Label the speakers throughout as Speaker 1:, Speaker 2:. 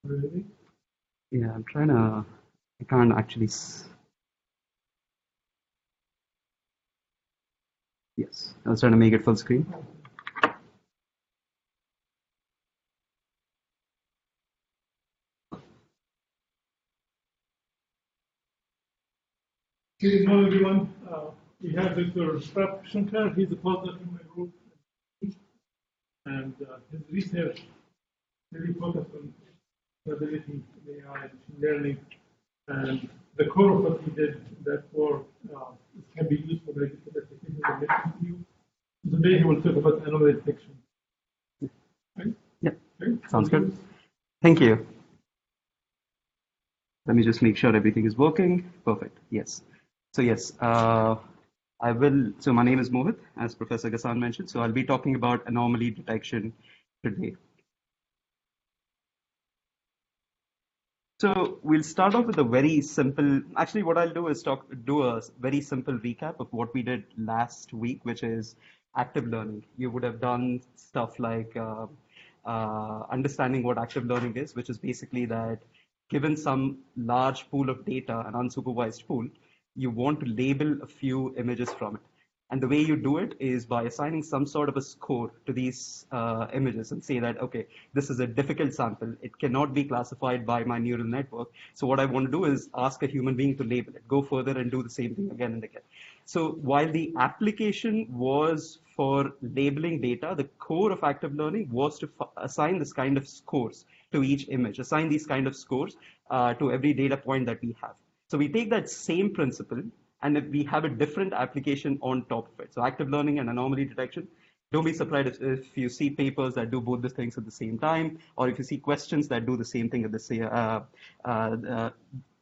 Speaker 1: Really?
Speaker 2: Yeah, I'm trying to. I can't actually. Yes, I was trying to make it full screen.
Speaker 1: Good morning, everyone. We have Dr. Prab Shankar. He's a postdoc in my group, and his research really focused on stability, AI, and machine learning. And the core of what he did, that work, can be used for predictive applications in the you. Today, he will talk about anomaly detection. Right?
Speaker 2: Yeah,
Speaker 1: Okay.
Speaker 2: sounds good. Thank you. Let me just make sure everything is working. Perfect. Yes. So yes, I will. So my name is Mohit, as Professor Gassan mentioned. So I'll be talking about anomaly detection today. So we'll start off with a very simple. Actually, what I'll do is do a very simple recap of what we did last week, which is active learning. You would have done stuff like understanding what active learning is, which is basically that given some large pool of data, an unsupervised pool, you want to label a few images from it. And the way you do it is by assigning some sort of a score to these images and say that, okay, this is a difficult sample. It cannot be classified by my neural network. So what I want to do is ask a human being to label it, go further and do the same thing again and again. So while the application was for labeling data, the core of active learning was to assign this kind of scores to each image, assign these kind of scores to every data point that we have. So we take that same principle and if we have a different application on top of it. So active learning and anomaly detection. Don't be surprised if you see papers that do both the things at the same time, or if you see questions that do the same thing at the same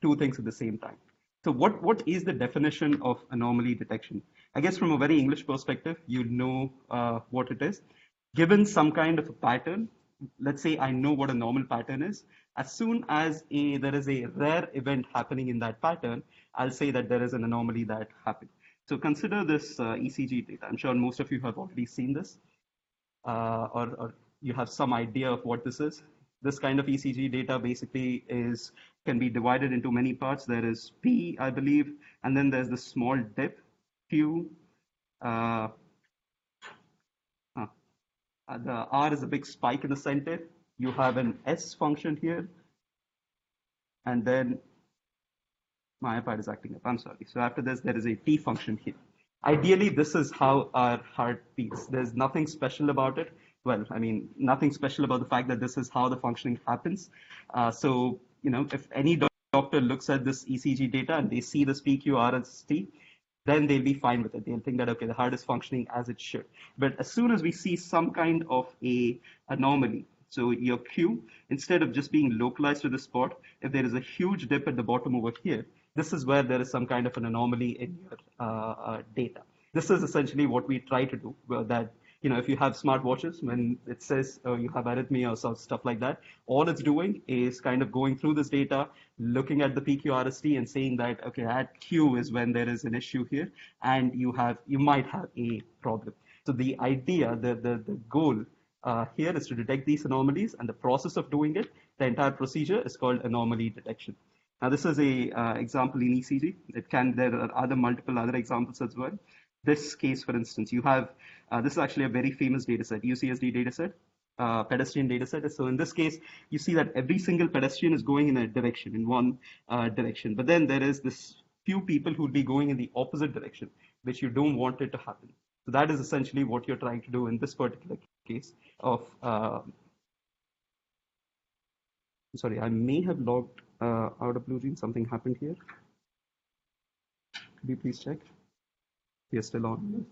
Speaker 2: two things at the same time. So what is the definition of anomaly detection? I guess from a very English perspective, you know what it is. Given some kind of a pattern, let's say I know what a normal pattern is. As soon as there is a rare event happening in that pattern, I'll say that there is an anomaly that happened. So consider this ECG data. I'm sure most of you have already seen this, or you have some idea of what this is. This kind of ECG data basically can be divided into many parts. There is P, I believe, and then there's the small dip, Q. Uh, the R is a big spike in the center. You have an S function here, and then my iPad is acting up. I'm sorry. So after this, there is a T function here. Ideally, this is how our heart beats. There's nothing special about it. Well, I mean, nothing special about the fact that this is how the functioning happens. So, if any doctor looks at this ECG data and they see this PQRST, then they'll be fine with it. They'll think that, okay, the heart is functioning as it should. But as soon as we see some kind of a anomaly, so your Q, instead of just being localized to the spot, if there is a huge dip at the bottom over here, this is where there is some kind of an anomaly in your data. This is essentially what we try to do, that if you have smartwatches, when it says you have arrhythmia or stuff like that, all it's doing is kind of going through this data, looking at the PQRST and saying that, okay, at Q is when there is an issue here, and you might have a problem. So the idea, the goal here is to detect these anomalies, and the process of doing it, the entire procedure is called anomaly detection. Now, this is a example in ECG. There are multiple other examples as well. This case, for instance, you have, this is actually a very famous data set, UCSD data set, pedestrian data set. So in this case, you see that every single pedestrian is going in a direction, in one direction. But then there is this few people who will be going in the opposite direction, which you don't want it to happen. So that is essentially what you're trying to do in this particular case of, sorry, I may have logged out of BlueJeans. Something happened here. Could you please check? You're still on.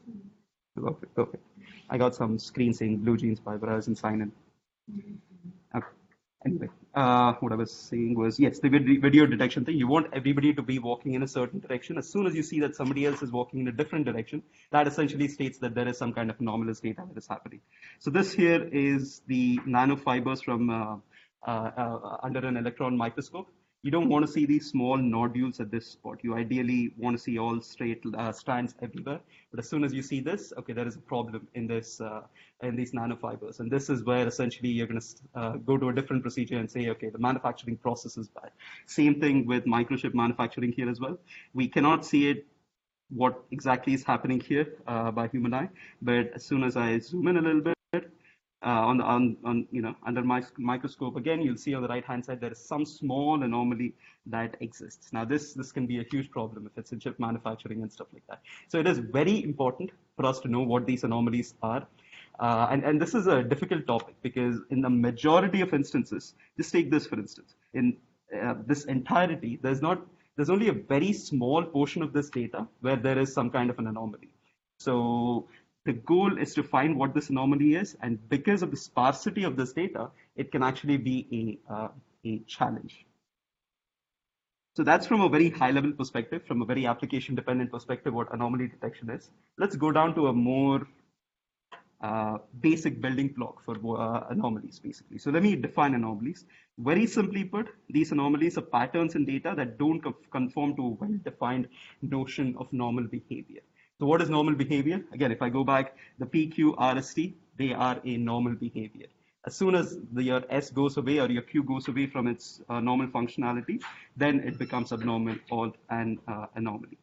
Speaker 2: Okay, perfect. I got some screen saying BlueJeans by, but I wasn't sign in. Okay. Anyway, what I was saying was, yes, the video detection thing. You want everybody to be walking in a certain direction. As soon as you see that somebody else is walking in a different direction, that essentially states that there is some kind of anomalous data that is happening. So this here is the nanofibers from under an electron microscope. You don't want to see these small nodules at this spot. You ideally want to see all straight strands everywhere. But as soon as you see this, okay, there is a problem in these nanofibers, and this is where essentially you're going to go to a different procedure and say, okay, the manufacturing process is bad. Same thing with microchip manufacturing here as well. We cannot see it what exactly is happening here by human eye, but as soon as I zoom in a little bit, under my microscope again, you'll see on the right hand side there is some small anomaly that exists. Now this can be a huge problem if it's in chip manufacturing and stuff like that. So it is very important for us to know what these anomalies are. And this is a difficult topic because in the majority of instances, just take this for instance, in this entirety, there's only a very small portion of this data where there is some kind of an anomaly. So the goal is to find what this anomaly is, and because of the sparsity of this data, it can actually be a challenge. So that's from a very high level perspective, from a very application dependent perspective, what anomaly detection is. Let's go down to a more basic building block for anomalies, basically. So let me define anomalies. Very simply put, these anomalies are patterns in data that don't conform to a well-defined notion of normal behavior. So what is normal behavior? Again, if I go back, the PQ, RST, they are a normal behavior. As soon as your S goes away or your Q goes away from its normal functionality, then it becomes abnormal or an anomaly.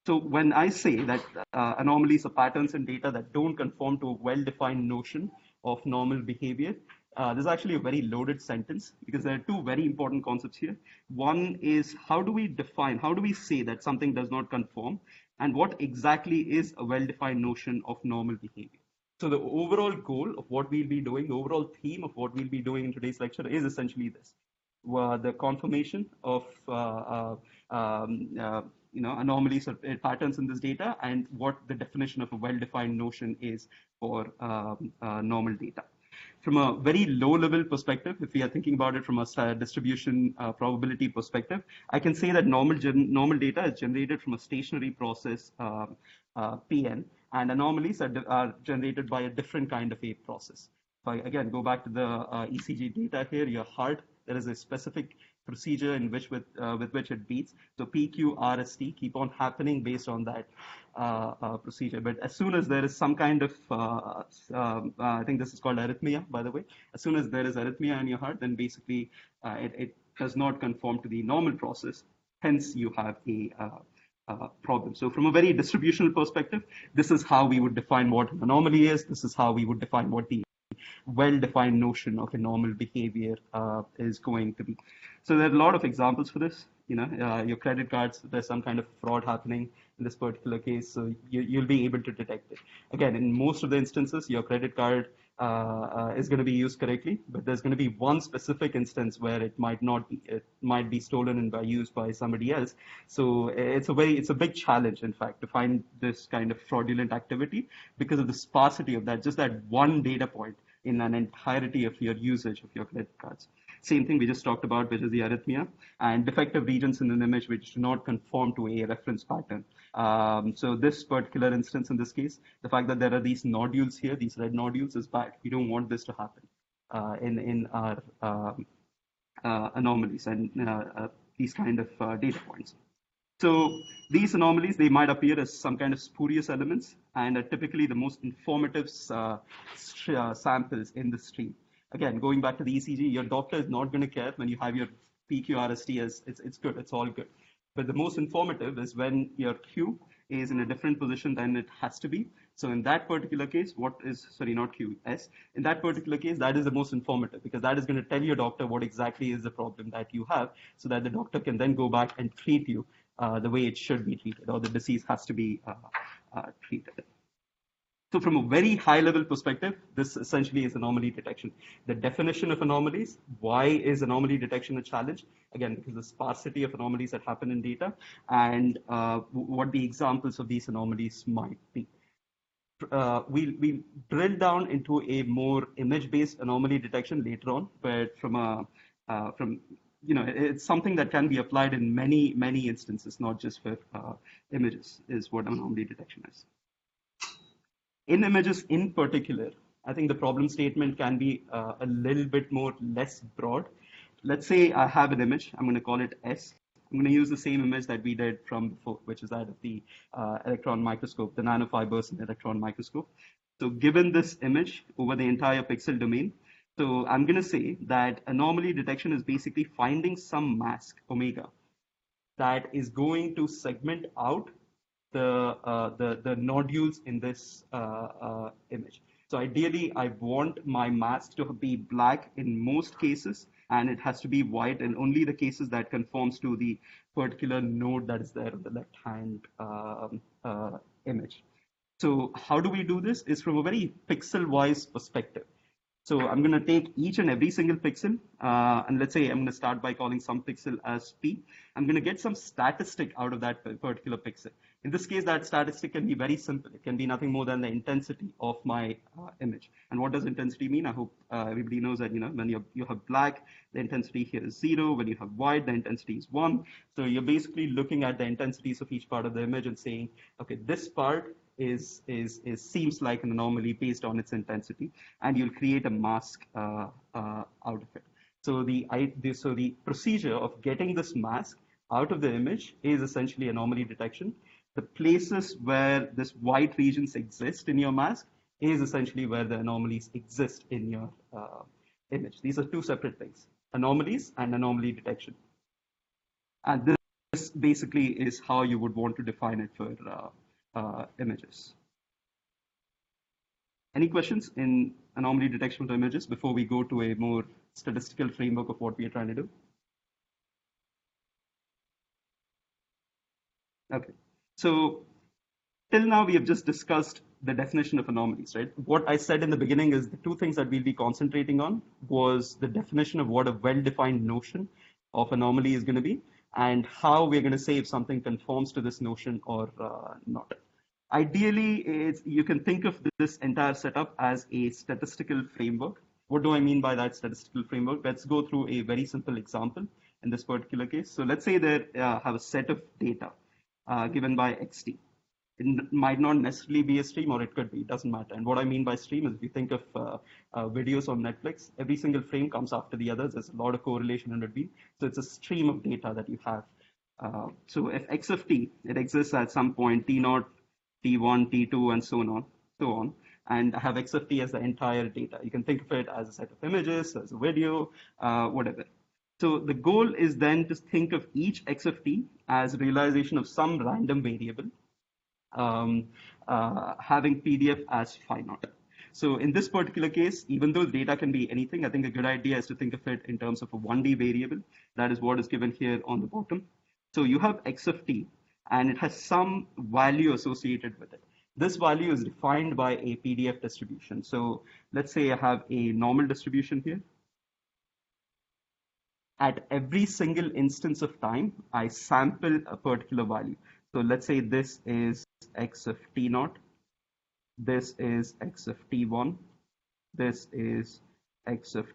Speaker 2: So when I say that anomalies are patterns in data that don't conform to a well-defined notion of normal behavior, this is actually a very loaded sentence because there are two very important concepts here. One is how do we say that something does not conform, and what exactly is a well-defined notion of normal behavior? So the overall goal of what we'll be doing, the overall theme of what we'll be doing in today's lecture is essentially this. The confirmation of anomalies or patterns in this data, and what the definition of a well-defined notion is for normal data. From a very low-level perspective, if we are thinking about it from a distribution probability perspective, I can say that normal data is generated from a stationary process, PN, and anomalies are generated by a different kind of a process. If I again go back to the ECG data here, your heart, there is a specific procedure in which with which it beats. So PQ, RST keep on happening based on that procedure. But as soon as there is some kind of, I think this is called arrhythmia, by the way. As soon as there is arrhythmia in your heart, then basically it does not conform to the normal process. Hence, you have a problem. So from a very distributional perspective, this is how we would define what an anomaly is. This is how we would define what the well-defined notion of a normal behavior is going to be. So there are a lot of examples for this. Your credit cards, there's some kind of fraud happening in this particular case, so you'll be able to detect it. Again, in most of the instances, your credit card is going to be used correctly, but there's going to be one specific instance where it might not be. It might be stolen and used by somebody else. So it's a big challenge, in fact, to find this kind of fraudulent activity because of the sparsity of that, just that one data point in an entirety of your usage of your credit cards. Same thing we just talked about, which is the arrhythmia, and defective regions in an image which do not conform to a reference pattern. So this particular instance in this case, the fact that there are these nodules here, these red nodules, is bad. We don't want this to happen in our anomalies and these kind of data points. So these anomalies, they might appear as some kind of spurious elements and are typically the most informative samples in the stream. Again, going back to the ECG, your doctor is not going to care when you have your PQRST as it's good, it's all good. But the most informative is when your Q is in a different position than it has to be. So in that particular case, S. In that particular case, that is the most informative because that is going to tell your doctor what exactly is the problem that you have so that the doctor can then go back and treat you the way it should be treated, or the disease has to be treated. So from a very high level perspective, this essentially is anomaly detection. The definition of anomalies, why is anomaly detection a challenge? Again, because the sparsity of anomalies that happen in data and what the examples of these anomalies might be. We'll drill down into a more image-based anomaly detection later on, but it's something that can be applied in many, many instances, not just for images, is what anomaly detection is. In images in particular, I think the problem statement can be a little bit less broad. let's say I have an image. I'm going to call it S. I'm going to use the same image that we did from before, which is that of the electron microscope, the nanofibers in the electron microscope. So given this image over the entire pixel domain, so I'm going to say that anomaly detection is basically finding some mask, omega, that is going to segment out the nodules in this image. So ideally, I want my mask to be black in most cases, and it has to be white in only the cases that conforms to the particular node that is there on the left-hand image. So how do we do this? Is from a very pixel-wise perspective. So I'm going to take each and every single pixel, and let's say I'm going to start by calling some pixel as P. I'm going to get some statistic out of that particular pixel. In this case, that statistic can be very simple. It can be nothing more than the intensity of my image. And what does intensity mean? I hope everybody knows that, when you have black, the intensity here is 0. When you have white, the intensity is 1. So you're basically looking at the intensities of each part of the image and saying, okay, this part seems like an anomaly based on its intensity, and you'll create a mask out of it. So the procedure of getting this mask out of the image is essentially anomaly detection. The places where this white regions exist in your mask is essentially where the anomalies exist in your image. These are two separate things: anomalies and anomaly detection. And this basically is how you would want to define it for images. Any questions in anomaly detection for images before we go to a more statistical framework of what we are trying to do? Okay, so till now we have just discussed the definition of anomalies, right? What I said in the beginning is the two things that we'll be concentrating on was the definition of what a well-defined notion of anomaly is going to be, and how we're going to say if something conforms to this notion or not. Ideally, you can think of this entire setup as a statistical framework. What do I mean by that statistical framework? Let's go through a very simple example in this particular case. So let's say there have a set of data given by xt. It might not necessarily be a stream, or it could be, it doesn't matter. And what I mean by stream is if you think of videos on Netflix, every single frame comes after the others. There's a lot of correlation in between. So it's a stream of data that you have. So if x of t, it exists at some point t0, t1, t2, and so on. And I have x of t as the entire data. You can think of it as a set of images, as a video, whatever. So the goal is then to think of each x of t as realization of some random variable, having PDF as phi naught. So in this particular case, even though data can be anything, I think a good idea is to think of it in terms of a 1D variable. That is what is given here on the bottom. So you have x of t, and it has some value associated with it. This value is defined by a PDF distribution. So let's say I have a normal distribution here. At every single instance of time, I sample a particular value. So let's say this is x of t naught, this is x of t1, this is x of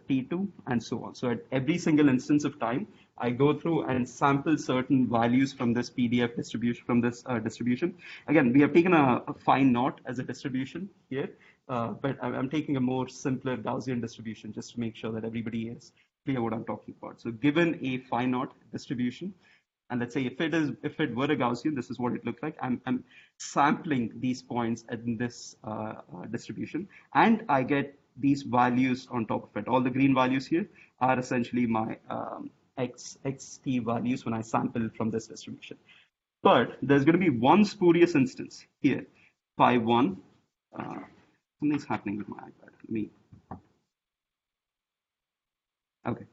Speaker 2: t2, and so on. So at every single instance of time, I go through and sample certain values from this PDF distribution, from this distribution. Again, we have taken a phi naught as a distribution here, but I'm taking a more simpler Gaussian distribution just to make sure that everybody is clear what I'm talking about. So given a phi naught distribution, and let's say if it were a Gaussian, this is what it looked like. I'm sampling these points in this distribution, and I get these values on top of it. All the green values here are essentially my xt values when I sample from this distribution. But there's going to be one spurious instance here, phi1. Something's happening with my iPad. Okay.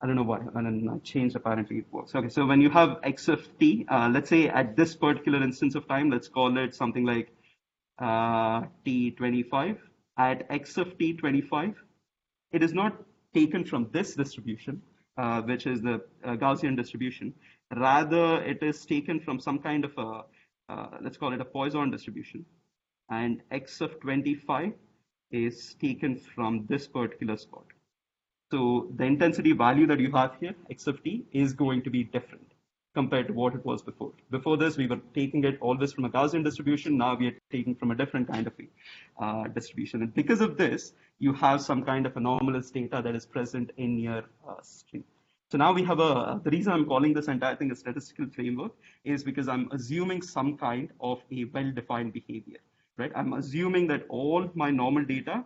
Speaker 2: I don't know why, and then I changed, apparently it works. Okay, so when you have x of t, let's say at this particular instance of time, let's call it something like t25. At x of t25, it is not taken from this distribution, which is the Gaussian distribution. Rather, it is taken from some kind of a, let's call it a Poisson distribution. And x of 25 is taken from this particular spot. So the intensity value that you have here, x of t, is going to be different. compared to what it was before. Before this, we were taking it always from a Gaussian distribution. Now we are taking from a different kind of a distribution. And because of this, you have some kind of anomalous data that is present in your stream. So now we have the reason I'm calling this entire thing a statistical framework is because I'm assuming some kind of a well-defined behavior, right? I'm assuming that all my normal data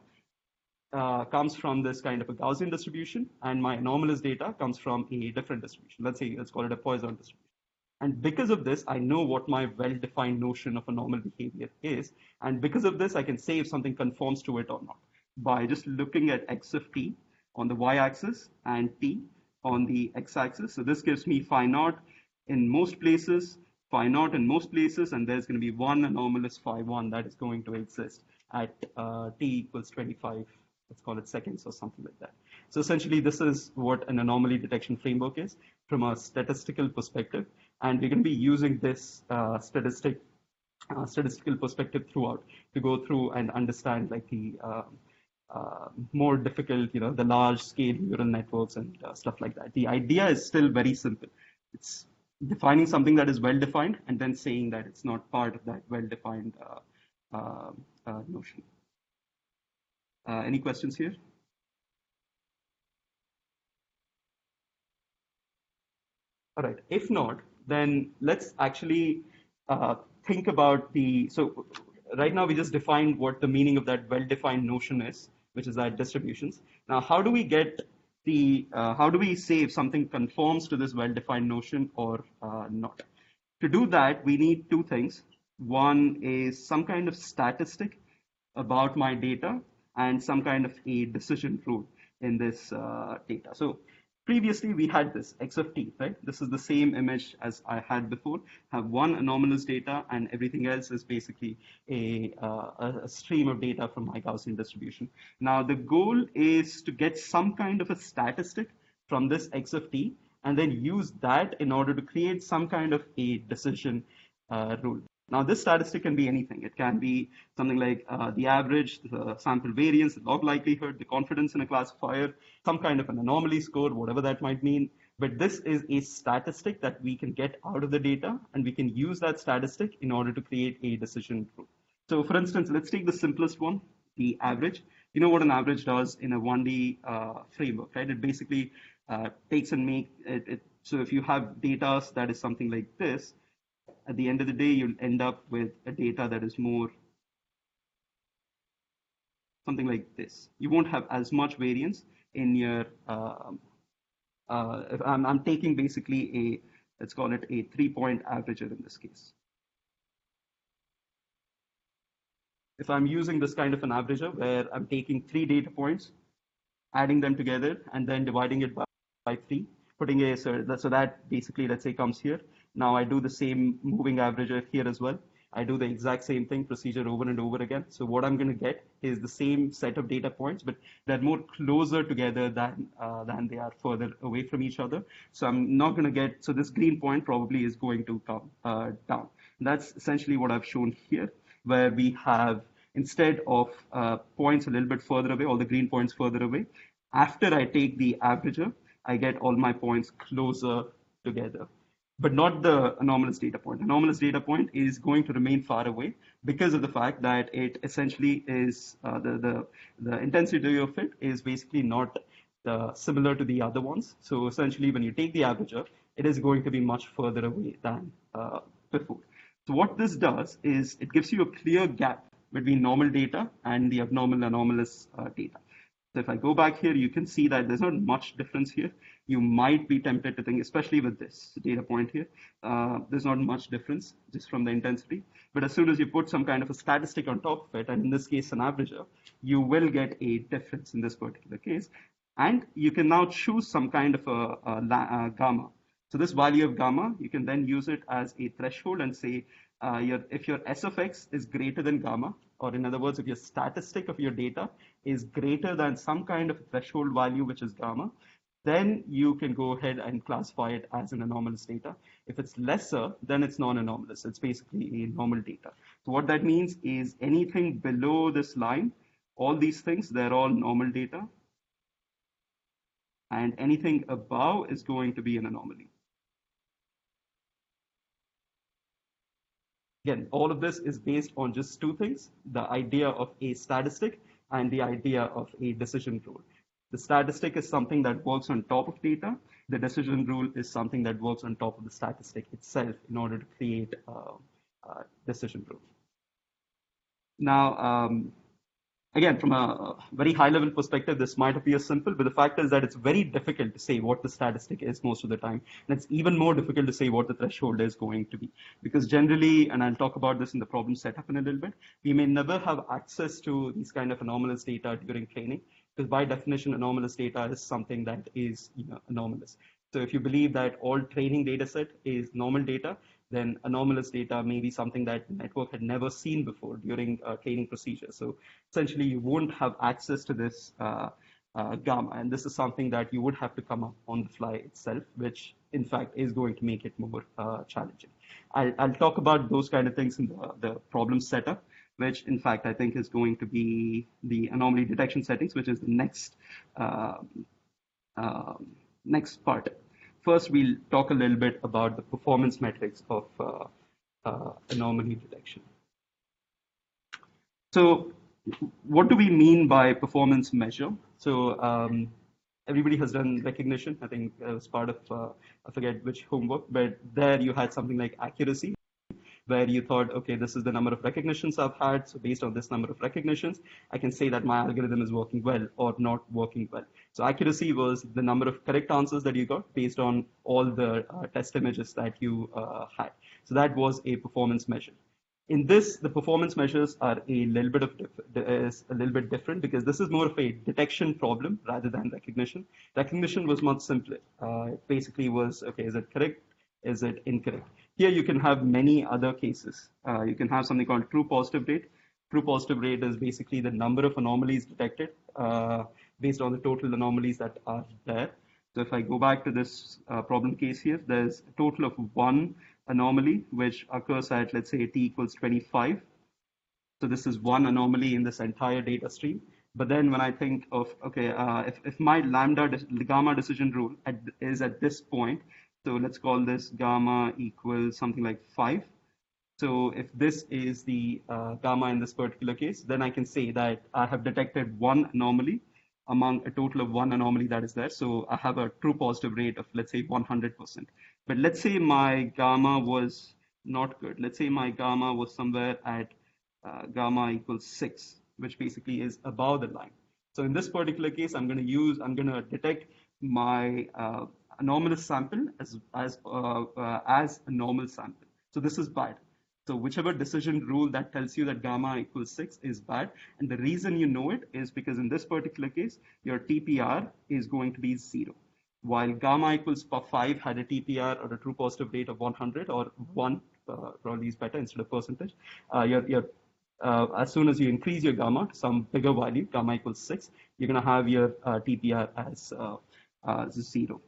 Speaker 2: comes from this kind of a Gaussian distribution, and my anomalous data comes from a different distribution. Let's call it a Poisson distribution. And because of this, I know what my well-defined notion of a normal behavior is. And because of this, I can say if something conforms to it or not by just looking at x of t on the y-axis and t on the x-axis. So this gives me phi naught in most places, phi naught in most places, and there's going to be one anomalous phi 1 that is going to exist at t equals 25, let's call it seconds or something like that. So essentially, this is what an anomaly detection framework is from a statistical perspective. And we're going to be using this statistical perspective throughout to go through and understand like the more difficult, the large scale neural networks and stuff like that. The idea is still very simple. It's defining something that is well defined and then saying that it's not part of that well defined notion. Any questions here? All right. If not, then let's actually think about so right now we just defined what the meaning of that well-defined notion is, which is that distributions. Now, how do we get how do we say if something conforms to this well-defined notion or not? To do that, we need two things. One is some kind of statistic about my data and some kind of a decision rule in this data. So previously we had this x of t, right? This is the same image as I had before. Have one anomalous data and everything else is basically a stream of data from my Gaussian distribution. Now the goal is to get some kind of a statistic from this x of t and then use that in order to create some kind of a decision rule. Now, this statistic can be anything. It can be something like the average, the sample variance, the log likelihood, the confidence in a classifier, some kind of an anomaly score, whatever that might mean. But this is a statistic that we can get out of the data, and we can use that statistic in order to create a decision rule. So, for instance, let's take the simplest one, the average. You know what an average does in a 1D framework, right? It basically takes and makes it. So if you have data that is something like this, at the end of the day, you'll end up with a data that is more something like this. You won't have as much variance in your, I'm taking basically let's call it a 3-point averager in this case. If I'm using this kind of an averager where I'm taking 3 data points, adding them together, and then dividing it by 3, putting so that basically, let's say, comes here. Now I do the same moving averager here as well. I do the exact same thing, procedure over and over again. So what I'm going to get is the same set of data points, but they're more closer together than they are further away from each other. So I'm not going to get, so this green point probably is going to come down. And that's essentially what I've shown here, where we have, instead of points a little bit further away, all the green points further away, after I take the averager, I get all my points closer together, but not the anomalous data point. Anomalous data point is going to remain far away because of the fact that it essentially is the intensity of it is basically not similar to the other ones. So essentially, when you take the averager, it is going to be much further away than before. So what this does is it gives you a clear gap between normal data and the abnormal anomalous data. So if I go back here, you can see that there's not much difference here. You might be tempted to think, especially with this data point here, there's not much difference just from the intensity. But as soon as you put some kind of a statistic on top of it, and in this case, an averager, you will get a difference in this particular case. And you can now choose some kind of a gamma. So this value of gamma, you can then use it as a threshold and say, if your S of X is greater than gamma, or in other words, if your statistic of your data is greater than some kind of threshold value, which is gamma, then you can go ahead and classify it as an anomalous data. If it's lesser, then it's non-anomalous. It's basically a normal data. So what that means is anything below this line, all these things, they're all normal data. And anything above is going to be an anomaly. Again, all of this is based on just two things, the idea of a statistic and the idea of a decision rule. The statistic is something that works on top of data. The decision rule is something that works on top of the statistic itself in order to create a decision rule. Now, again, from a very high level perspective, this might appear simple, but the fact is that it's very difficult to say what the statistic is most of the time. And it's even more difficult to say what the threshold is going to be. Because generally, and I'll talk about this in the problem setup in a little bit, we may never have access to these kind of anomalous data during training. Because by definition, anomalous data is something that is anomalous. So if you believe that all training data set is normal data, then anomalous data may be something that the network had never seen before during training procedure. So essentially, you won't have access to this gamma, and this is something that you would have to come up on the fly itself, which in fact is going to make it more challenging. I'll talk about those kind of things in the problem setup, which in fact I think is going to be the anomaly detection settings, which is the next part. First, we'll talk a little bit about the performance metrics of anomaly detection. So what do we mean by performance measure? So everybody has done recognition. I think it was part of, I forget which homework, but there you had something like accuracy, where you thought, okay, this is the number of recognitions I've had. So based on this number of recognitions, I can say that my algorithm is working well or not working well. So accuracy was the number of correct answers that you got based on all the test images that you had. So that was a performance measure. In this, the performance measures are a little bit different because this is more of a detection problem rather than recognition. Recognition was much simpler. It basically was, okay, is it correct? Is it incorrect? Here you can have many other cases. You can have something called true positive rate. True positive rate is basically the number of anomalies detected based on the total anomalies that are there. So if I go back to this problem case here, there's a total of one anomaly which occurs at, let's say, t equals 25. So this is one anomaly in this entire data stream. But then when I think of, okay, if my gamma decision rule is at this point, so let's call this gamma equals something like 5. So if this is the gamma in this particular case, then I can say that I have detected one anomaly among a total of one anomaly that is there. So I have a true positive rate of, let's say, 100%. But let's say my gamma was not good. Let's say my gamma was somewhere at gamma equals 6, which basically is above the line. So in this particular case, I'm going to detect my anomalous sample as a normal sample. So this is bad. So whichever decision rule that tells you that gamma equals 6 is bad. And the reason you know it is because in this particular case, your TPR is going to be 0. While gamma equals 5 had a TPR or a true positive rate of 100 or 1, probably is better instead of percentage, as soon as you increase your gamma to some bigger value, gamma equals 6, you're going to have your TPR as 0.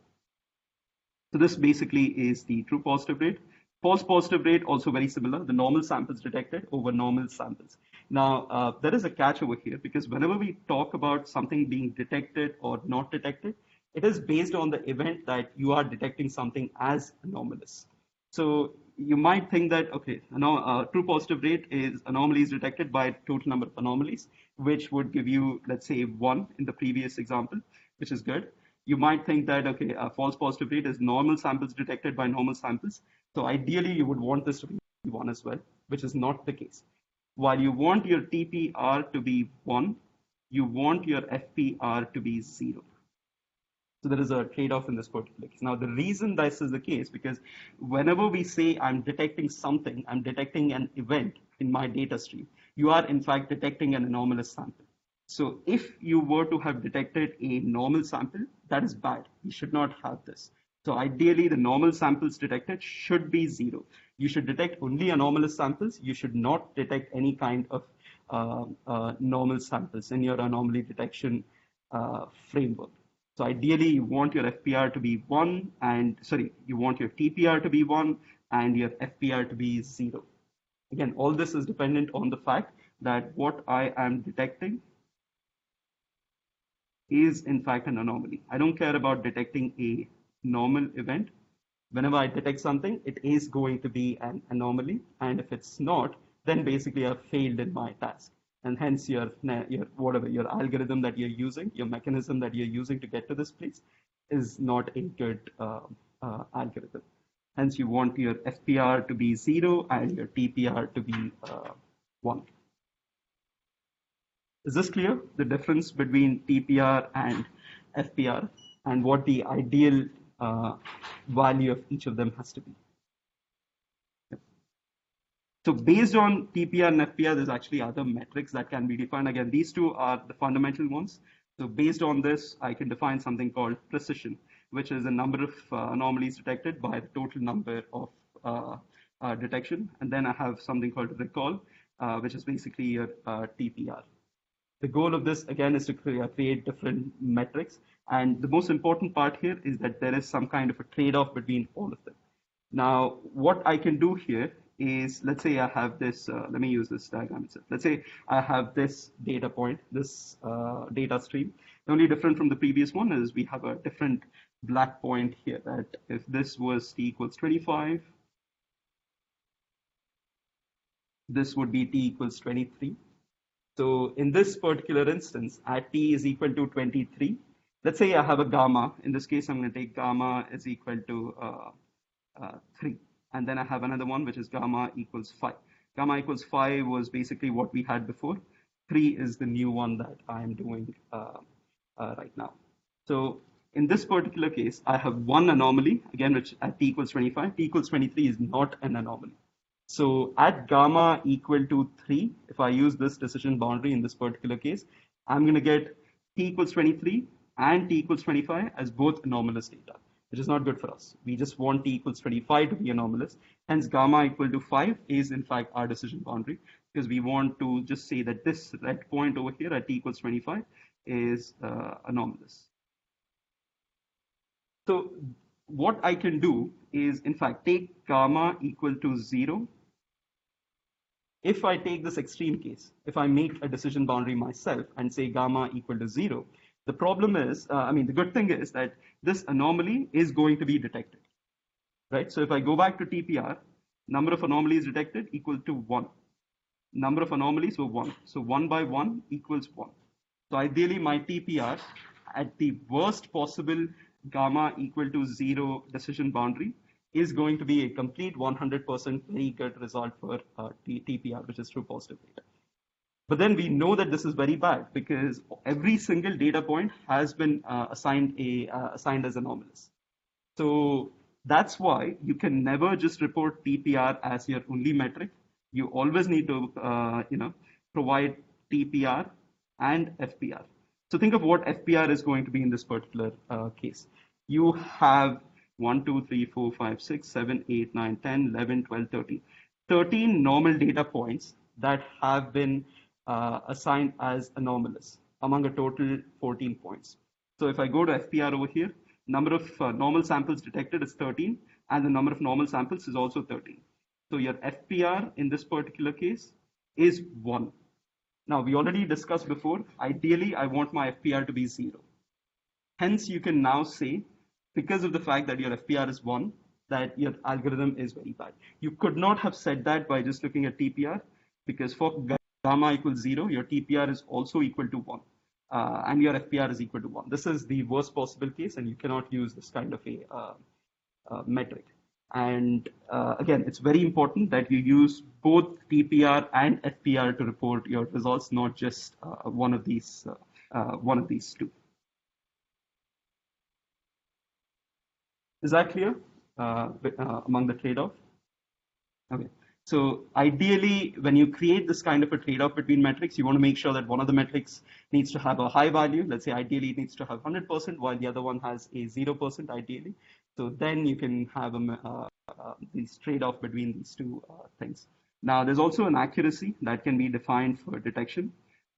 Speaker 2: So this basically is the true positive rate. False positive rate, also very similar, the normal samples detected over normal samples. Now, there is a catch over here because whenever we talk about something being detected or not detected, it is based on the event that you are detecting something as anomalous. So you might think that, okay, true positive rate is anomalies detected by total number of anomalies, which would give you, let's say, 1 in the previous example, which is good. You might think that, okay, a false positive rate is normal samples detected by normal samples. So ideally, you would want this to be 1 as well, which is not the case. While you want your TPR to be 1, you want your FPR to be 0. So there is a trade-off in this particular case. Now, the reason this is the case, because whenever we say I'm detecting something, I'm detecting an event in my data stream, you are in fact detecting an anomalous sample. So if you were to have detected a normal sample, that is bad. You should not have this. So ideally, the normal samples detected should be 0. You should detect only anomalous samples. You should not detect any kind of normal samples in your anomaly detection framework. So ideally, you want your FPR to be 1, and you want your TPR to be 1 and your FPR to be 0. Again, all this is dependent on the fact that what I am detecting is in fact an anomaly. I don't care about detecting a normal event. Whenever I detect something, it is going to be an anomaly. And if it's not, then basically I've failed in my task. And hence your algorithm that you're using, your mechanism that you're using to get to this place is not a good algorithm. Hence you want your FPR to be 0 and your TPR to be 1. Is this clear? The difference between TPR and FPR and what the ideal value of each of them has to be. So based on TPR and FPR, there's actually other metrics that can be defined. Again, these two are the fundamental ones. So based on this, I can define something called precision, which is the number of anomalies detected by the total number of detection. And then I have something called recall, which is basically your TPR. The goal of this, again, is to create different metrics. And the most important part here is that there is some kind of a trade-off between all of them. Now, what I can do here is, let's say I have this, let me use this diagram itself. Let's say I have this data point, this data stream. The only different from the previous one is we have a different black point here, that if this was t equals 25, this would be t equals 23. So in this particular instance, at t is equal to 23, let's say I have a gamma. In this case, I'm going to take gamma is equal to 3. And then I have another one, which is gamma equals 5. Gamma equals 5 was basically what we had before. 3 is the new one that I'm doing right now. So in this particular case, I have one anomaly, again, which at t equals 25. T equals 23 is not an anomaly. So at gamma equal to 3, if I use this decision boundary in this particular case, I'm going to get t equals 23 and t equals 25 as both anomalous data, which is not good for us. We just want t equals 25 to be anomalous. Hence, gamma equal to 5 is in fact our decision boundary, because we want to just say that this red point over here at t equals 25 is anomalous. So what I can do is, in fact, take gamma equal to 0. If I take this extreme case, if I make a decision boundary myself and say gamma equal to 0, the problem is, the good thing is that this anomaly is going to be detected, right? So if I go back to TPR, number of anomalies detected equal to 1. Number of anomalies were 1. So 1 by 1 equals 1. So ideally, my TPR at the worst possible gamma equal to 0 decision boundary is going to be a complete 100% very good result for TPR, which is true positive data. But then we know that this is very bad because every single data point has been assigned as anomalous. So that's why you can never just report TPR as your only metric. You always need to provide TPR and FPR. So think of what FPR is going to be in this particular case. You have 1, 2, 3, 4, 5, 6, 7, 8, 9, 10, 11, 12, 13. 13 normal data points that have been assigned as anomalous among a total 14 points. So if I go to FPR over here, number of normal samples detected is 13, and the number of normal samples is also 13. So your FPR in this particular case is 1. Now, we already discussed before, ideally, I want my FPR to be 0. Hence, you can now say, because of the fact that your FPR is 1, that your algorithm is very bad. You could not have said that by just looking at TPR, because for gamma equals 0, your TPR is also equal to 1. And your FPR is equal to 1. This is the worst possible case, and you cannot use this kind of a metric. And again, it's very important that you use both TPR and FPR to report your results, not just one of these two. Is that clear among the trade-off? Okay. So ideally, when you create this kind of a trade-off between metrics, you want to make sure that one of the metrics needs to have a high value. Let's say ideally it needs to have 100%, while the other one has a 0% ideally. So then you can have this trade-off between these two things. Now, there's also an accuracy that can be defined for detection.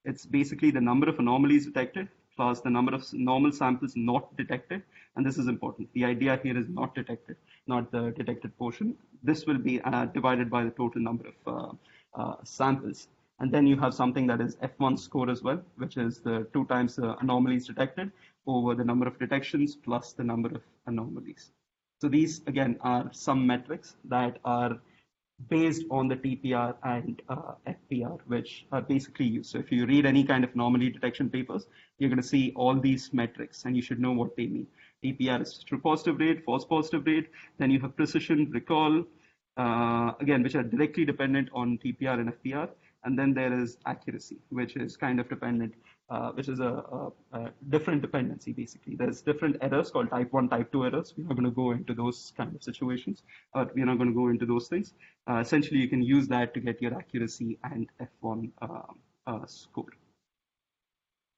Speaker 2: It's basically the number of anomalies detected plus the number of normal samples not detected. And this is important. The idea here is not detected, not the detected portion. This will be divided by the total number of samples. And then you have something that is F1 score as well, which is the 2 times the anomalies detected over the number of detections plus the number of anomalies. So these again are some metrics that are based on the TPR and FPR, which are basically used. So if you read any kind of anomaly detection papers, you're going to see all these metrics, and you should know what they mean. TPR is true positive rate, false positive rate. Then you have precision, recall, again, which are directly dependent on TPR and FPR. And then there is accuracy, which is kind of dependent, which is a different dependency, basically. There's different errors called type 1, type 2 errors. We're not going to go into those kind of situations, or we're not going to go into those things. Essentially, you can use that to get your accuracy and F1 score.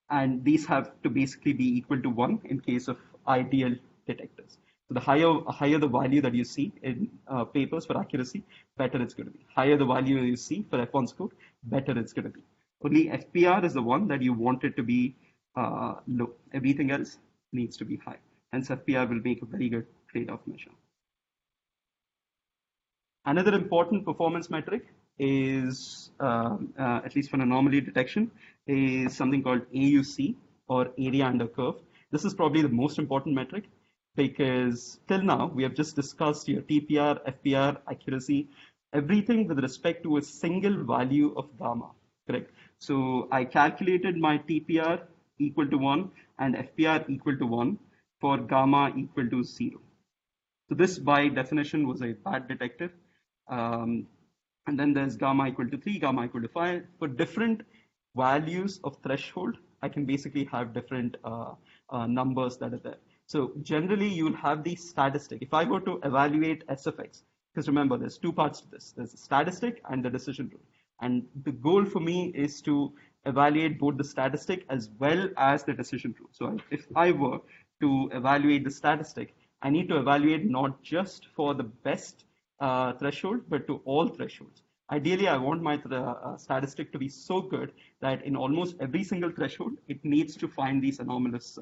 Speaker 2: And these have to basically be equal to 1 in case of ideal detectors. So the higher the value that you see in papers for accuracy, better it's going to be. Higher the value you see for F1 score, better it's going to be. Only FPR is the one that you want it to be low. Everything else needs to be high. Hence, FPR will make a very good trade-off measure. Another important performance metric is, at least for anomaly detection, is something called AUC, or area under curve. This is probably the most important metric because till now we have just discussed your TPR, FPR, accuracy, everything with respect to a single value of gamma, correct? So I calculated my TPR equal to 1 and FPR equal to 1 for gamma equal to 0. So this by definition was a bad detector. And then there's gamma equal to 3, gamma equal to 5. For different values of threshold, I can basically have different numbers that are there. So generally, you'll have the statistic. If I were to evaluate S of X, because remember, there's two parts to this. There's the statistic and the decision rule. And the goal for me is to evaluate both the statistic as well as the decision rule. So if I were to evaluate the statistic, I need to evaluate not just for the best threshold, but to all thresholds. Ideally, I want my statistic to be so good that in almost every single threshold, it needs to find these anomalous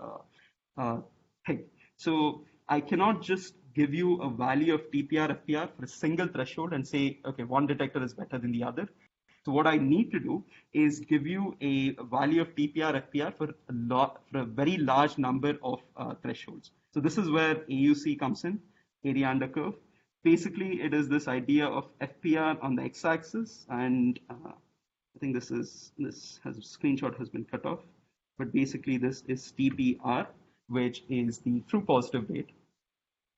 Speaker 2: thing. So I cannot just give you a value of TPR, FPR for a single threshold and say, okay, one detector is better than the other. So what I need to do is give you a value of TPR, FPR for a very large number of thresholds. So this is where AUC comes in, area under curve. Basically, it is this idea of FPR on the x-axis, and I think this screenshot has been cut off, but basically this is TPR, which is the true positive rate.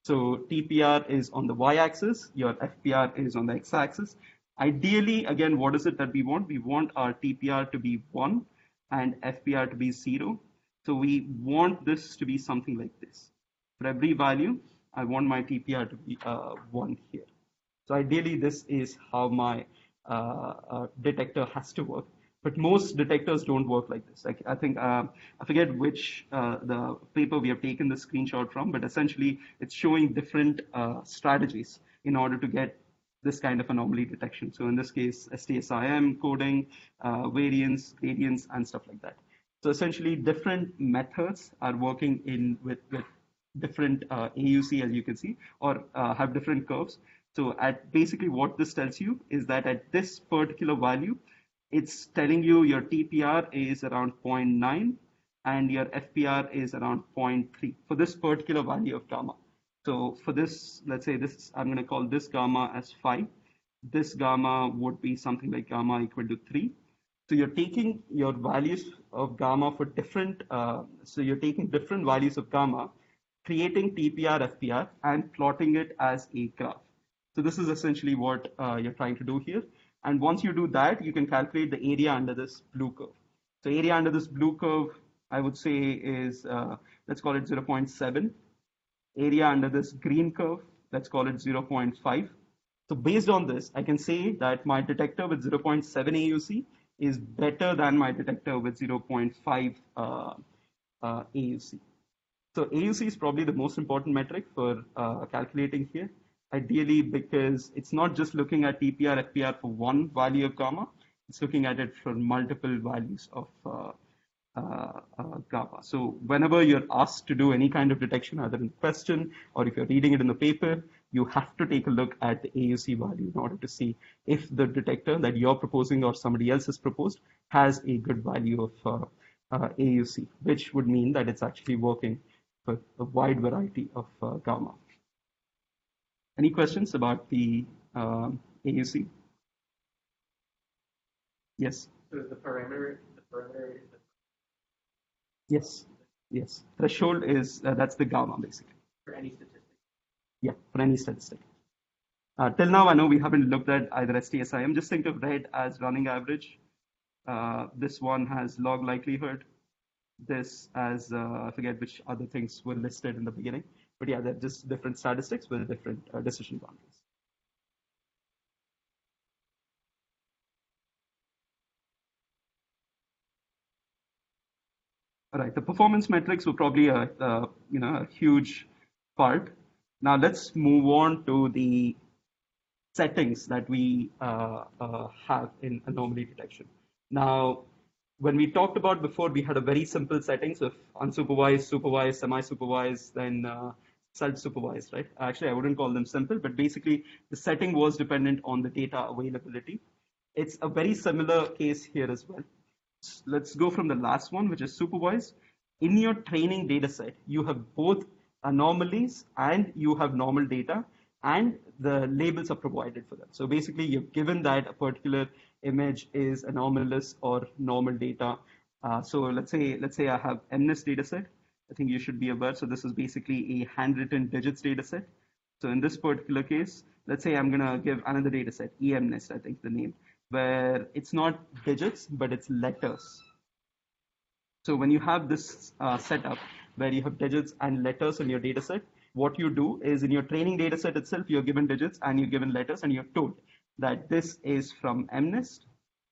Speaker 2: So TPR is on the y-axis, your FPR is on the x-axis. Ideally, again, what is it that we want? We want our TPR to be 1 and FPR to be 0. So we want this to be something like this. For every value, I want my TPR to be 1 here. So ideally, this is how my detector has to work. But most detectors don't work like this. I think, I forget which the paper we have taken the screenshot from, but essentially it's showing different strategies in order to get this kind of anomaly detection. So in this case, STSIM, coding, variance, gradients, and stuff like that. So essentially different methods are working with different AUC, as you can see, or have different curves. So at basically what this tells you is that at this particular value, it's telling you your TPR is around 0.9 and your FPR is around 0.3 for this particular value of gamma. So for this, let's say this, I'm going to call this gamma as 5. This gamma would be something like gamma equal to 3. So you're taking your values of gamma for different, so you're taking different values of gamma, creating TPR, FPR, and plotting it as a graph. So this is essentially what you're trying to do here. And once you do that, you can calculate the area under this blue curve. So area under this blue curve, I would say is, let's call it 0.7. Area under this green curve, let's call it 0.5. So based on this, I can say that my detector with 0.7 AUC is better than my detector with 0.5 AUC. So AUC is probably the most important metric for calculating here. Ideally, because it's not just looking at TPR, FPR for one value of gamma, it's looking at it for multiple values of gamma. So whenever you're asked to do any kind of detection, either in question or if you're reading it in the paper, you have to take a look at the AUC value in order to see if the detector that you're proposing or somebody else has proposed has a good value of AUC, which would mean that it's actually working for a wide variety of gamma. Any questions about the AUC? Yes.
Speaker 3: So the parameter is
Speaker 2: Yes. Yes. Threshold is that's the gamma basically.
Speaker 3: for any statistic.
Speaker 2: Yeah, for any statistic. Till now, I know we haven't looked at either STSIM. Just think of red as running average. This one has log likelihood. This as I forget which other things were listed in the beginning. But yeah, they're just different statistics with different decision boundaries. All right, the performance metrics were probably a huge part. Now let's move on to the settings that we have in anomaly detection. Now, when we talked about before, we had a very simple settings of unsupervised, supervised, semi-supervised, then self-supervised, right? Actually, I wouldn't call them simple, but basically the setting was dependent on the data availability. It's a very similar case here as well. Let's go from the last one, which is supervised. In your training data set, you have both anomalies and you have normal data, and the labels are provided for them. So basically, you've given that a particular image is anomalous or normal data. So let's say I have MNIST data set. I think you should be aware. So this is basically a handwritten digits data set. So in this particular case, let's say I'm gonna give another data set, EMNIST, I think the name, where it's not digits, but it's letters. So when you have this setup where you have digits and letters in your data set, what you do is in your training data set itself, you're given digits and you're given letters, and you're told that this is from MNIST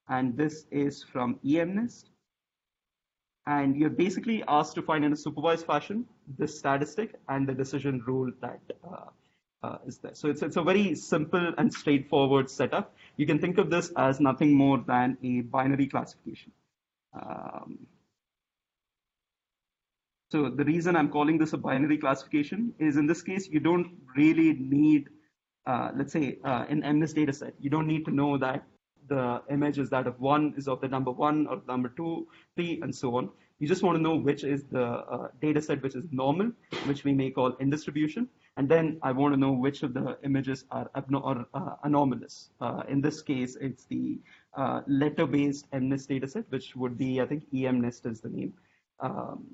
Speaker 2: and this is from EMNIST. And you're basically asked to find in a supervised fashion the statistic and the decision rule that is there. So it's a very simple and straightforward setup. You can think of this as nothing more than a binary classification. So the reason I'm calling this a binary classification is in this case, you don't really need, let's say in MNIST data set, you don't need to know that the image is that of one is of the number one or number two, three, and so on. You just want to know which is the data set which is normal, which we may call in distribution. And then I want to know which of the images are anomalous. In this case, it's the letter-based MNIST data set, which would be, I think, EMNIST is the name.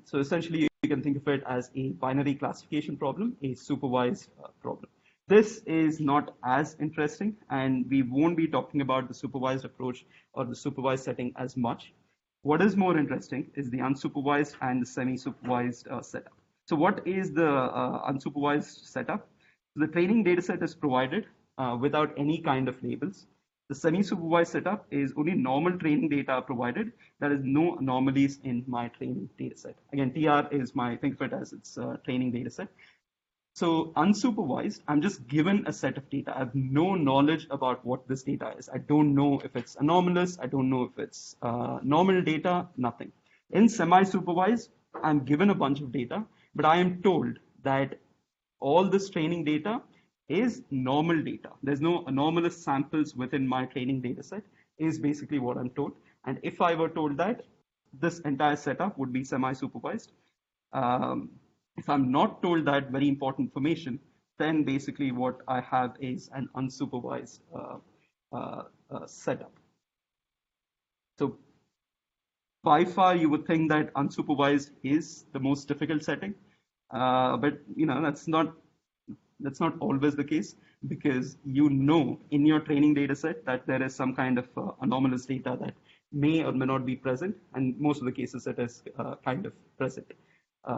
Speaker 2: So essentially, you can think of it as a binary classification problem, a supervised problem. This is not as interesting, and we won't be talking about the supervised approach or the supervised setting as much. What is more interesting is the unsupervised and the semi-supervised setup. So what is the unsupervised setup? The training data set is provided without any kind of labels. The semi-supervised setup is only normal training data provided. There is no anomalies in my training data set. Again, TR is think of it as its training data set. So unsupervised, I'm just given a set of data. I have no knowledge about what this data is. I don't know if it's anomalous. I don't know if it's normal data, nothing. In semi-supervised, I'm given a bunch of data, but I am told that all this training data is normal data. There's no anomalous samples within my training data set, is basically what I'm told. And if I were told that, this entire setup would be semi-supervised. If I'm not told that very important information, then basically what I have is an unsupervised setup. So by far, you would think that unsupervised is the most difficult setting, but that's not always the case, because in your training data set that there is some kind of anomalous data that may or may not be present, and most of the cases it is kind of present.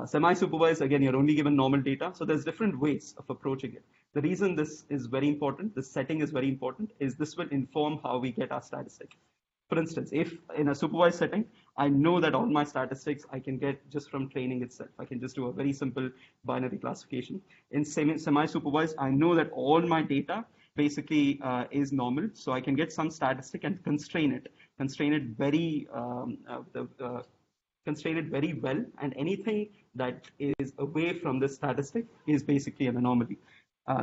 Speaker 2: Semi-supervised, again, you're only given normal data, so there's different ways of approaching it. The reason this is very important, this setting is very important, is this will inform how we get our statistic. For instance, if in a supervised setting, I know that all my statistics I can get just from training itself. I can just do a very simple binary classification. In semi-supervised, I know that all my data basically is normal, so I can get some statistic and constrain it very well, and anything that is away from the statistic is basically an anomaly.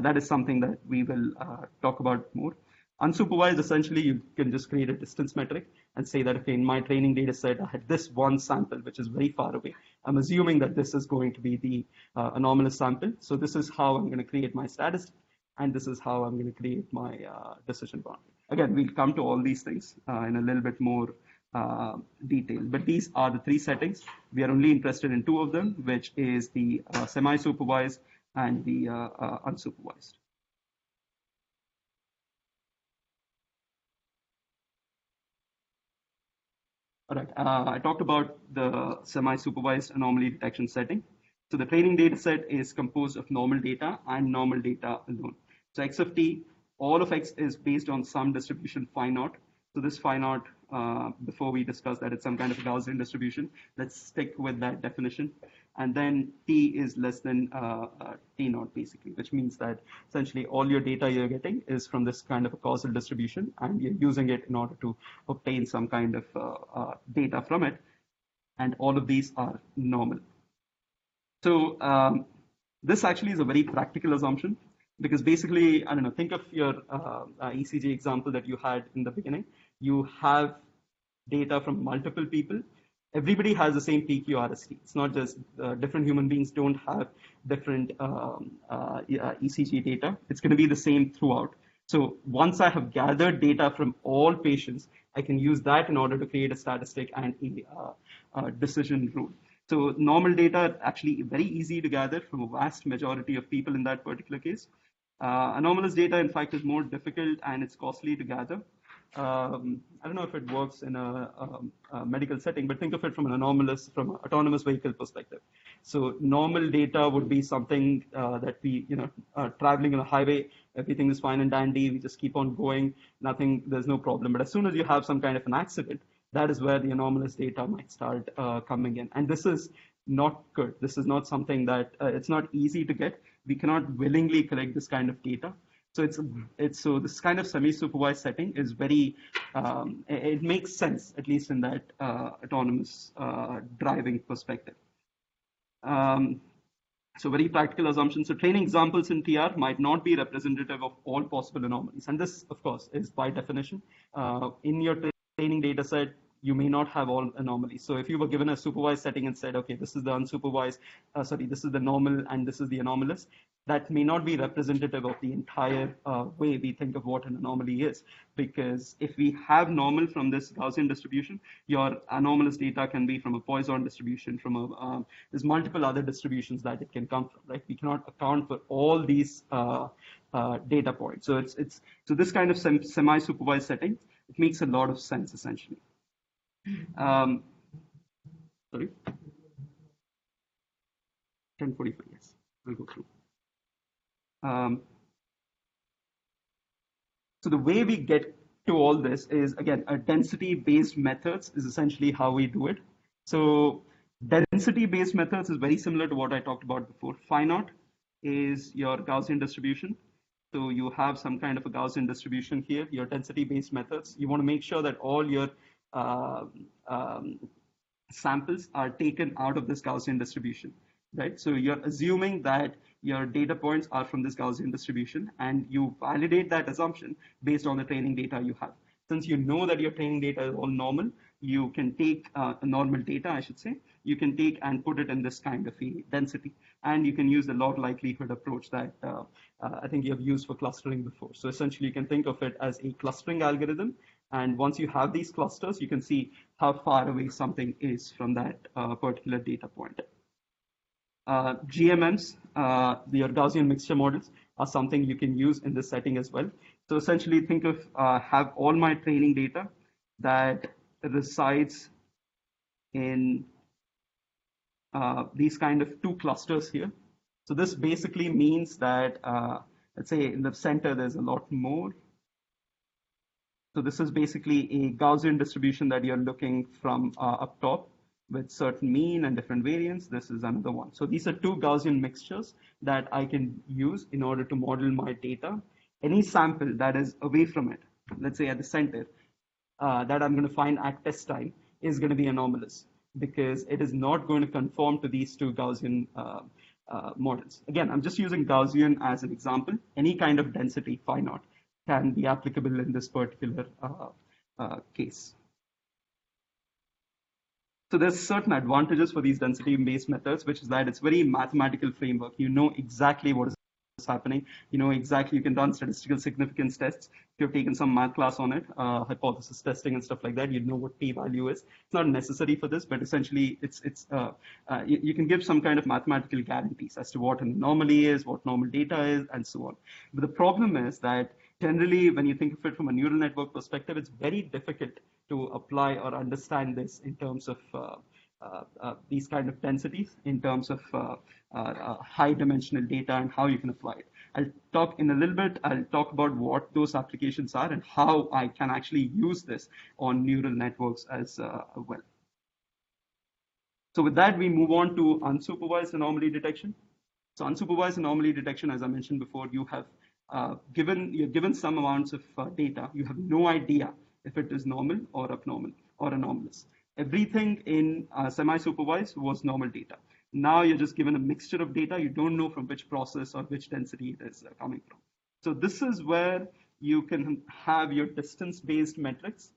Speaker 2: That is something that we will talk about more. Unsupervised, essentially, you can just create a distance metric and say that, okay, in my training data set, I had this one sample, which is very far away. I'm assuming that this is going to be the anomalous sample. So this is how I'm going to create my statistic. and this is how I'm going to create my decision boundary. Again, we'll come to all these things in a little bit more detail, but these are the three settings. We are only interested in two of them, which is the semi-supervised and the unsupervised. All right, I talked about the semi-supervised anomaly detection setting. So the training data set is composed of normal data and normal data alone. So x of t, all of x is based on some distribution phi naught. So this phi naught, before we discuss that it's some kind of Gaussian distribution, let's stick with that definition. And then t is less than t naught basically, which means that essentially all your data you're getting is from this kind of a causal distribution, and you're using it in order to obtain some kind of data from it. And all of these are normal. So this actually is a very practical assumption, because basically, I don't know, think of your ECG example that you had in the beginning. You have data from multiple people. Everybody has the same PQRST. It's not just different human beings don't have different ECG data. It's going to be the same throughout. So once I have gathered data from all patients, I can use that in order to create a statistic and a decision rule. So normal data are actually very easy to gather from a vast majority of people in that particular case. Anomalous data, in fact, is more difficult and it's costly to gather. I don't know if it works in a medical setting, but think of it from an from an autonomous vehicle perspective. So normal data would be something that we, traveling on a highway, everything is fine and dandy. We just keep on going, nothing, there's no problem. But as soon as you have some kind of an accident, that is where the anomalous data might start coming in. And this is not good. This is not something that it's not easy to get. We cannot willingly collect this kind of data. So so this kind of semi-supervised setting is very, it makes sense, at least in that autonomous driving perspective. So very practical assumptions. So training examples in TR might not be representative of all possible anomalies. And this, of course, is by definition. In your training data set, you may not have all anomalies. So if you were given a supervised setting and said, okay, this is the unsupervised, this is the normal and this is the anomalous, that may not be representative of the entire way we think of what an anomaly is. Because if we have normal from this Gaussian distribution, your anomalous data can be from a Poisson distribution, from there's multiple other distributions that it can come from, right? We cannot account for all these data points. So so this kind of semi-supervised setting, it makes a lot of sense essentially. Sorry, 10:45. Yes, I'll go through. So the way we get to all this is, again, a density-based methods is essentially how we do it. So density-based methods is very similar to what I talked about before. Phi naught is your Gaussian distribution. So you have some kind of a Gaussian distribution here, your density-based methods. You want to make sure that all your samples are taken out of this Gaussian distribution, right? So you're assuming that your data points are from this Gaussian distribution, and you validate that assumption based on the training data you have. Since you know that your training data is all normal, you can take normal data, I should say, you can take and put it in this kind of a density, and you can use the log likelihood approach that I think you have used for clustering before. So essentially, you can think of it as a clustering algorithm, and once you have these clusters, you can see how far away something is from that particular data point. GMMs, your Gaussian mixture models, are something you can use in this setting as well. So essentially, think of have all my training data that resides in these kind of two clusters here. So this basically means that, let's say in the center, there's a lot more. So this is basically a Gaussian distribution that you're looking from up top with certain mean and different variance. This is another one. So these are two Gaussian mixtures that I can use in order to model my data. Any sample that is away from it, let's say at the center, that I'm going to find at test time is going to be anomalous, because it is not going to conform to these two Gaussian models. Again, I'm just using Gaussian as an example. Any kind of density, phi naught, can be applicable in this particular case. So there's certain advantages for these density-based methods, which is that it's very mathematical framework. You know exactly what is happening. You know exactly, you can run statistical significance tests. If you've taken some math class on it, hypothesis testing and stuff like that, you know what p-value is. It's not necessary for this, but essentially you can give some kind of mathematical guarantees as to what an anomaly is, what normal data is, and so on. But the problem is that generally, when you think of it from a neural network perspective, it's very difficult to apply or understand this in terms of these kind of densities, in terms of high dimensional data and how you can apply it. I'll talk in a little bit, I'll talk about what those applications are and how I can actually use this on neural networks as well. So with that, we move on to unsupervised anomaly detection. So unsupervised anomaly detection, as I mentioned before, you're given some amounts of data. You have no idea if it is normal or abnormal or anomalous. Everything in semi-supervised was normal data. Now you're just given a mixture of data. You don't know from which process or which density it is coming from. So this is where you can have your distance-based metrics.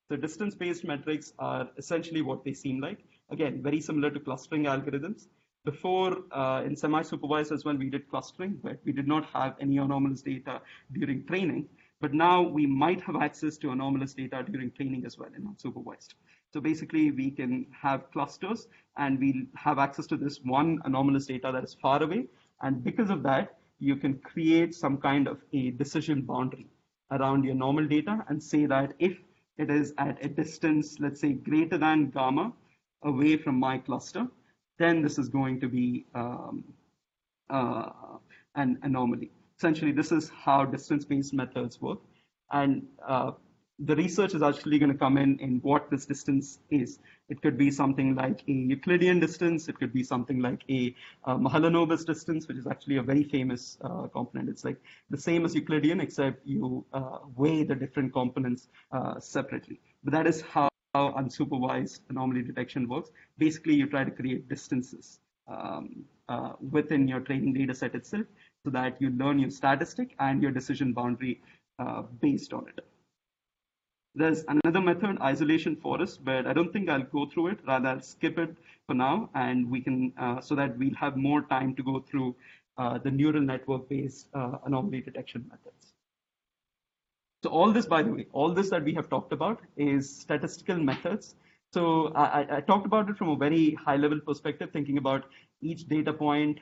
Speaker 2: So distance-based metrics are essentially what they seem like. Again, very similar to clustering algorithms. Before, in semi-supervised as well, we did clustering, but we did not have any anomalous data during training. But now we might have access to anomalous data during training as well in unsupervised. So basically, we can have clusters, and we'll have access to this one anomalous data that is far away. And because of that, you can create some kind of a decision boundary around your normal data and say that if it is at a distance, let's say, greater than gamma away from my cluster, then this is going to be an anomaly. Essentially, this is how distance-based methods work. And the research is actually going to come in what this distance is. It could be something like a Euclidean distance. It could be something like a Mahalanobis distance, which is actually a very famous component. It's like the same as Euclidean, except you weigh the different components separately. But that is how unsupervised anomaly detection works. Basically, you try to create distances within your training data set itself so that you learn your statistic and your decision boundary based on it. There's another method, isolation forest, but I don't think I'll go through it. Rather, I'll skip it for now, and we can so that we'll have more time to go through the neural network-based anomaly detection methods. So all this, by the way, all this that we have talked about is statistical methods. So I talked about it from a very high-level perspective, thinking about each data point,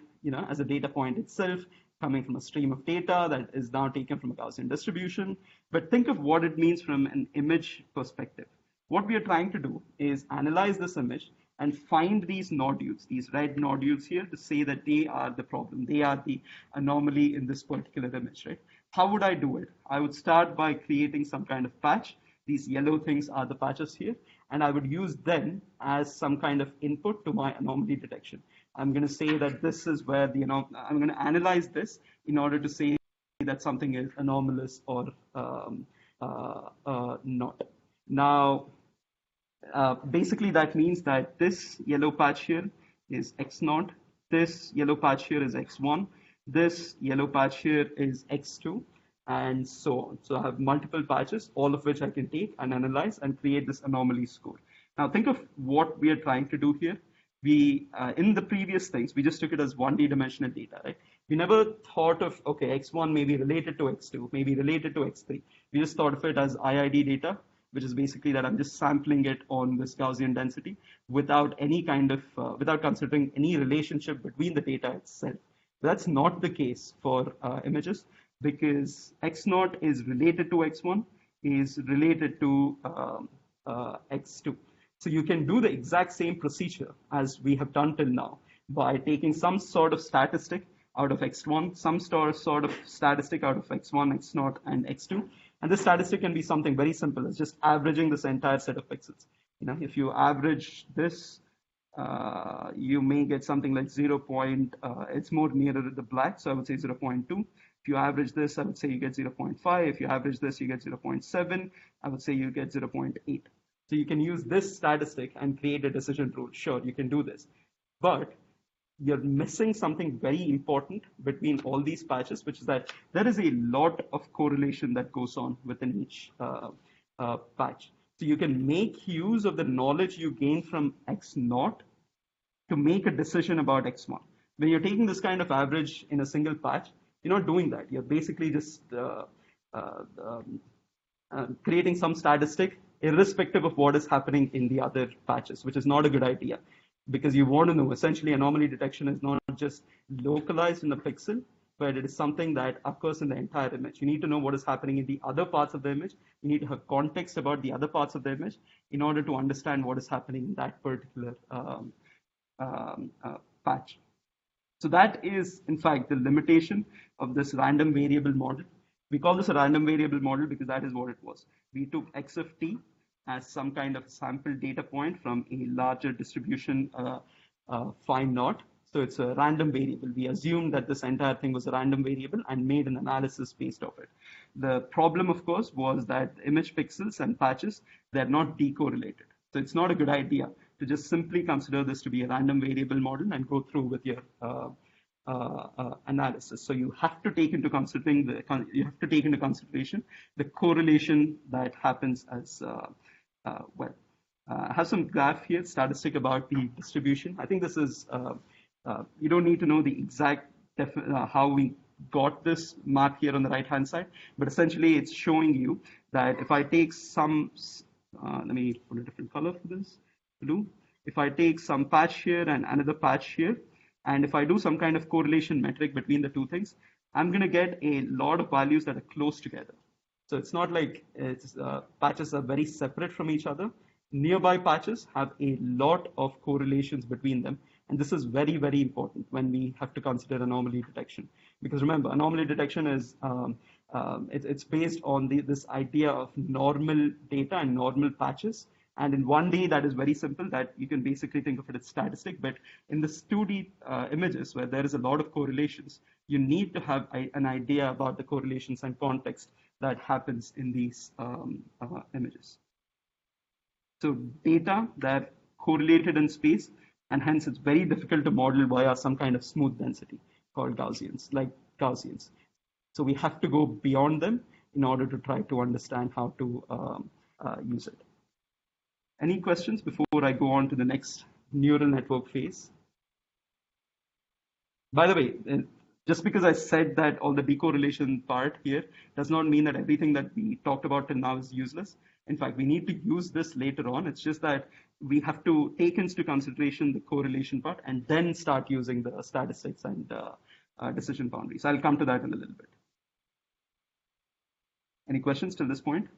Speaker 2: as a data point itself, coming from a stream of data that is now taken from a Gaussian distribution. But think of what it means from an image perspective. What we are trying to do is analyze this image and find these nodules, these red nodules here, to say that they are the problem. They are the anomaly in this particular image, right? How would I do it? I would start by creating some kind of patch. These yellow things are the patches here, and I would use them as some kind of input to my anomaly detection. I'm going to say that this is where I'm going to analyze this in order to say that something is anomalous or not. Now, basically that means that this yellow patch here is x0, this yellow patch here is x1, this yellow patch here is x2, and so on. So I have multiple patches, all of which I can take and analyze and create this anomaly score. Now think of what we are trying to do here. We, in the previous things, we just took it as 1D dimensional data, right? We never thought of, okay, x1 may be related to x2, maybe related to x3. We just thought of it as IID data, which is basically that I'm just sampling it on this Gaussian density without any kind of, without considering any relationship between the data itself. But that's not the case for images, because x0 is related to x1, is related to x2. So you can do the exact same procedure as we have done till now by taking some sort of statistic out of x1, some sort of statistic out of x1, x0, and x2. And this statistic can be something very simple. It's just averaging this entire set of pixels. If you average this, you may get something like 0. It's more nearer to the black, so I would say 0.2. If you average this, I would say you get 0.5. If you average this, you get 0.7. I would say you get 0.8. So you can use this statistic and create a decision rule. Sure, you can do this. But you're missing something very important between all these patches, which is that there is a lot of correlation that goes on within each patch. So you can make use of the knowledge you gain from x0 to make a decision about x1. When you're taking this kind of average in a single patch, You're not doing that. You're basically just creating some statistic irrespective of what is happening in the other patches, which is not a good idea, because you want to know, essentially anomaly detection is not just localized in the pixel, but it is something that occurs in the entire image. You need to know what is happening in the other parts of the image. You need to have context about the other parts of the image in order to understand what is happening in that particular patch. So that is, in fact, the limitation of this random variable model. We call this a random variable model because that is what it was. We took x of t as some kind of sample data point from a larger distribution phi naught. So it's a random variable. We assumed that this entire thing was a random variable and made an analysis based off it. The problem, of course, was that image pixels and patches, they're not decorrelated. So it's not a good idea to just simply consider this to be a random variable model and go through with your analysis. So you have to take into consideration the correlation that happens as well. I have some graph here, statistic about the distribution. I think this is you don't need to know the exact how we got this map here on the right hand side, but essentially it's showing you that if I take some let me put a different color for this to do. If I take some patch here and another patch here, and if I do some kind of correlation metric between the two things, I'm going to get a lot of values that are close together. So it's not like patches are very separate from each other. Nearby patches have a lot of correlations between them. And this is very, very important when we have to consider anomaly detection. Because remember, anomaly detection is it's based on this idea of normal data and normal patches. And in 1D, that is very simple, that you can basically think of it as statistic. But in this 2D images, where there is a lot of correlations, you need to have an idea about the correlations and context that happens in these images. So data that are correlated in space, and hence it's very difficult to model via some kind of smooth density called Gaussians, like Gaussians. So we have to go beyond them in order to try to understand how to use it. Any questions before I go on to the next neural network phase? By the way, just because I said that all the decorrelation part here does not mean that everything that we talked about till now is useless. In fact, we need to use this later on. It's just that we have to take into consideration the correlation part and then start using the statistics and decision boundaries. I'll come to that in a little bit. Any questions till this point?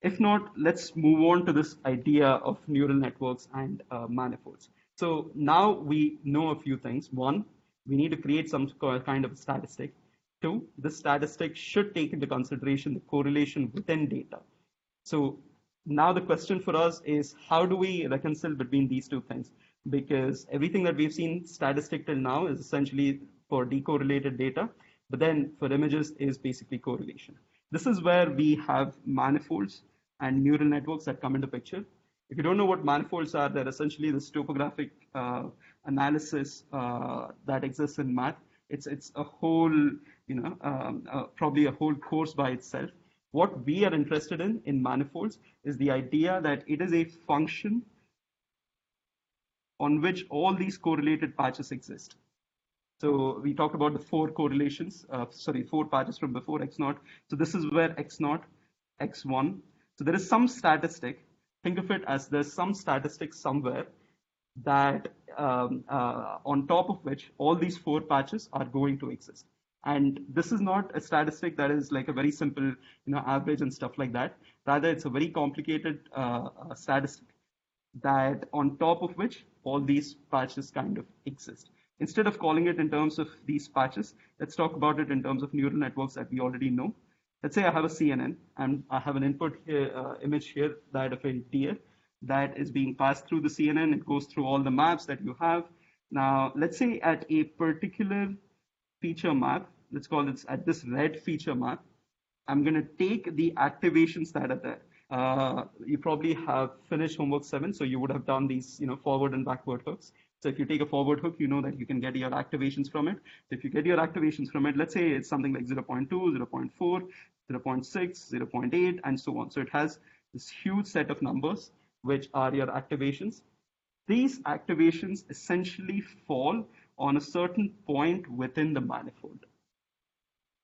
Speaker 2: If not, let's move on to this idea of neural networks and manifolds. So now we know a few things. One, we need to create some kind of statistic. Two, the statistic should take into consideration the correlation within data. So now the question for us is, how do we reconcile between these two things? Because everything that we've seen statistic till now is essentially for decorrelated data, but then for images is basically correlation. This is where we have manifolds and neural networks that come into picture. If you don't know what manifolds are, they're essentially this topographic analysis that exists in math. It's a whole, probably a whole course by itself. What we are interested in manifolds is the idea that it is a function on which all these correlated patches exist. So we talked about the four correlations, four patches from before x0. So this is where x0, x1. So there is some statistic. Think of it as there's some statistic somewhere that on top of which all these four patches are going to exist. And this is not a statistic that is like a very simple, average and stuff like that. Rather, it's a very complicated statistic that on top of which all these patches kind of exist. Instead of calling it in terms of these patches, let's talk about it in terms of neural networks that we already know. Let's say I have a CNN and I have an input here, image here, that of a deer that is being passed through the CNN. It goes through all the maps that you have. Now, let's say at a particular feature map, let's call it at this red feature map, I'm going to take the activations that are there. You probably have finished homework 7, so you would have done these, forward and backward hooks. So if you take a forward hook, you know that you can get your activations from it. So if you get your activations from it, let's say it's something like 0.2, 0.4, 0.6, 0.8, and so on. So it has this huge set of numbers, which are your activations. these activations essentially fall on a certain point within the manifold.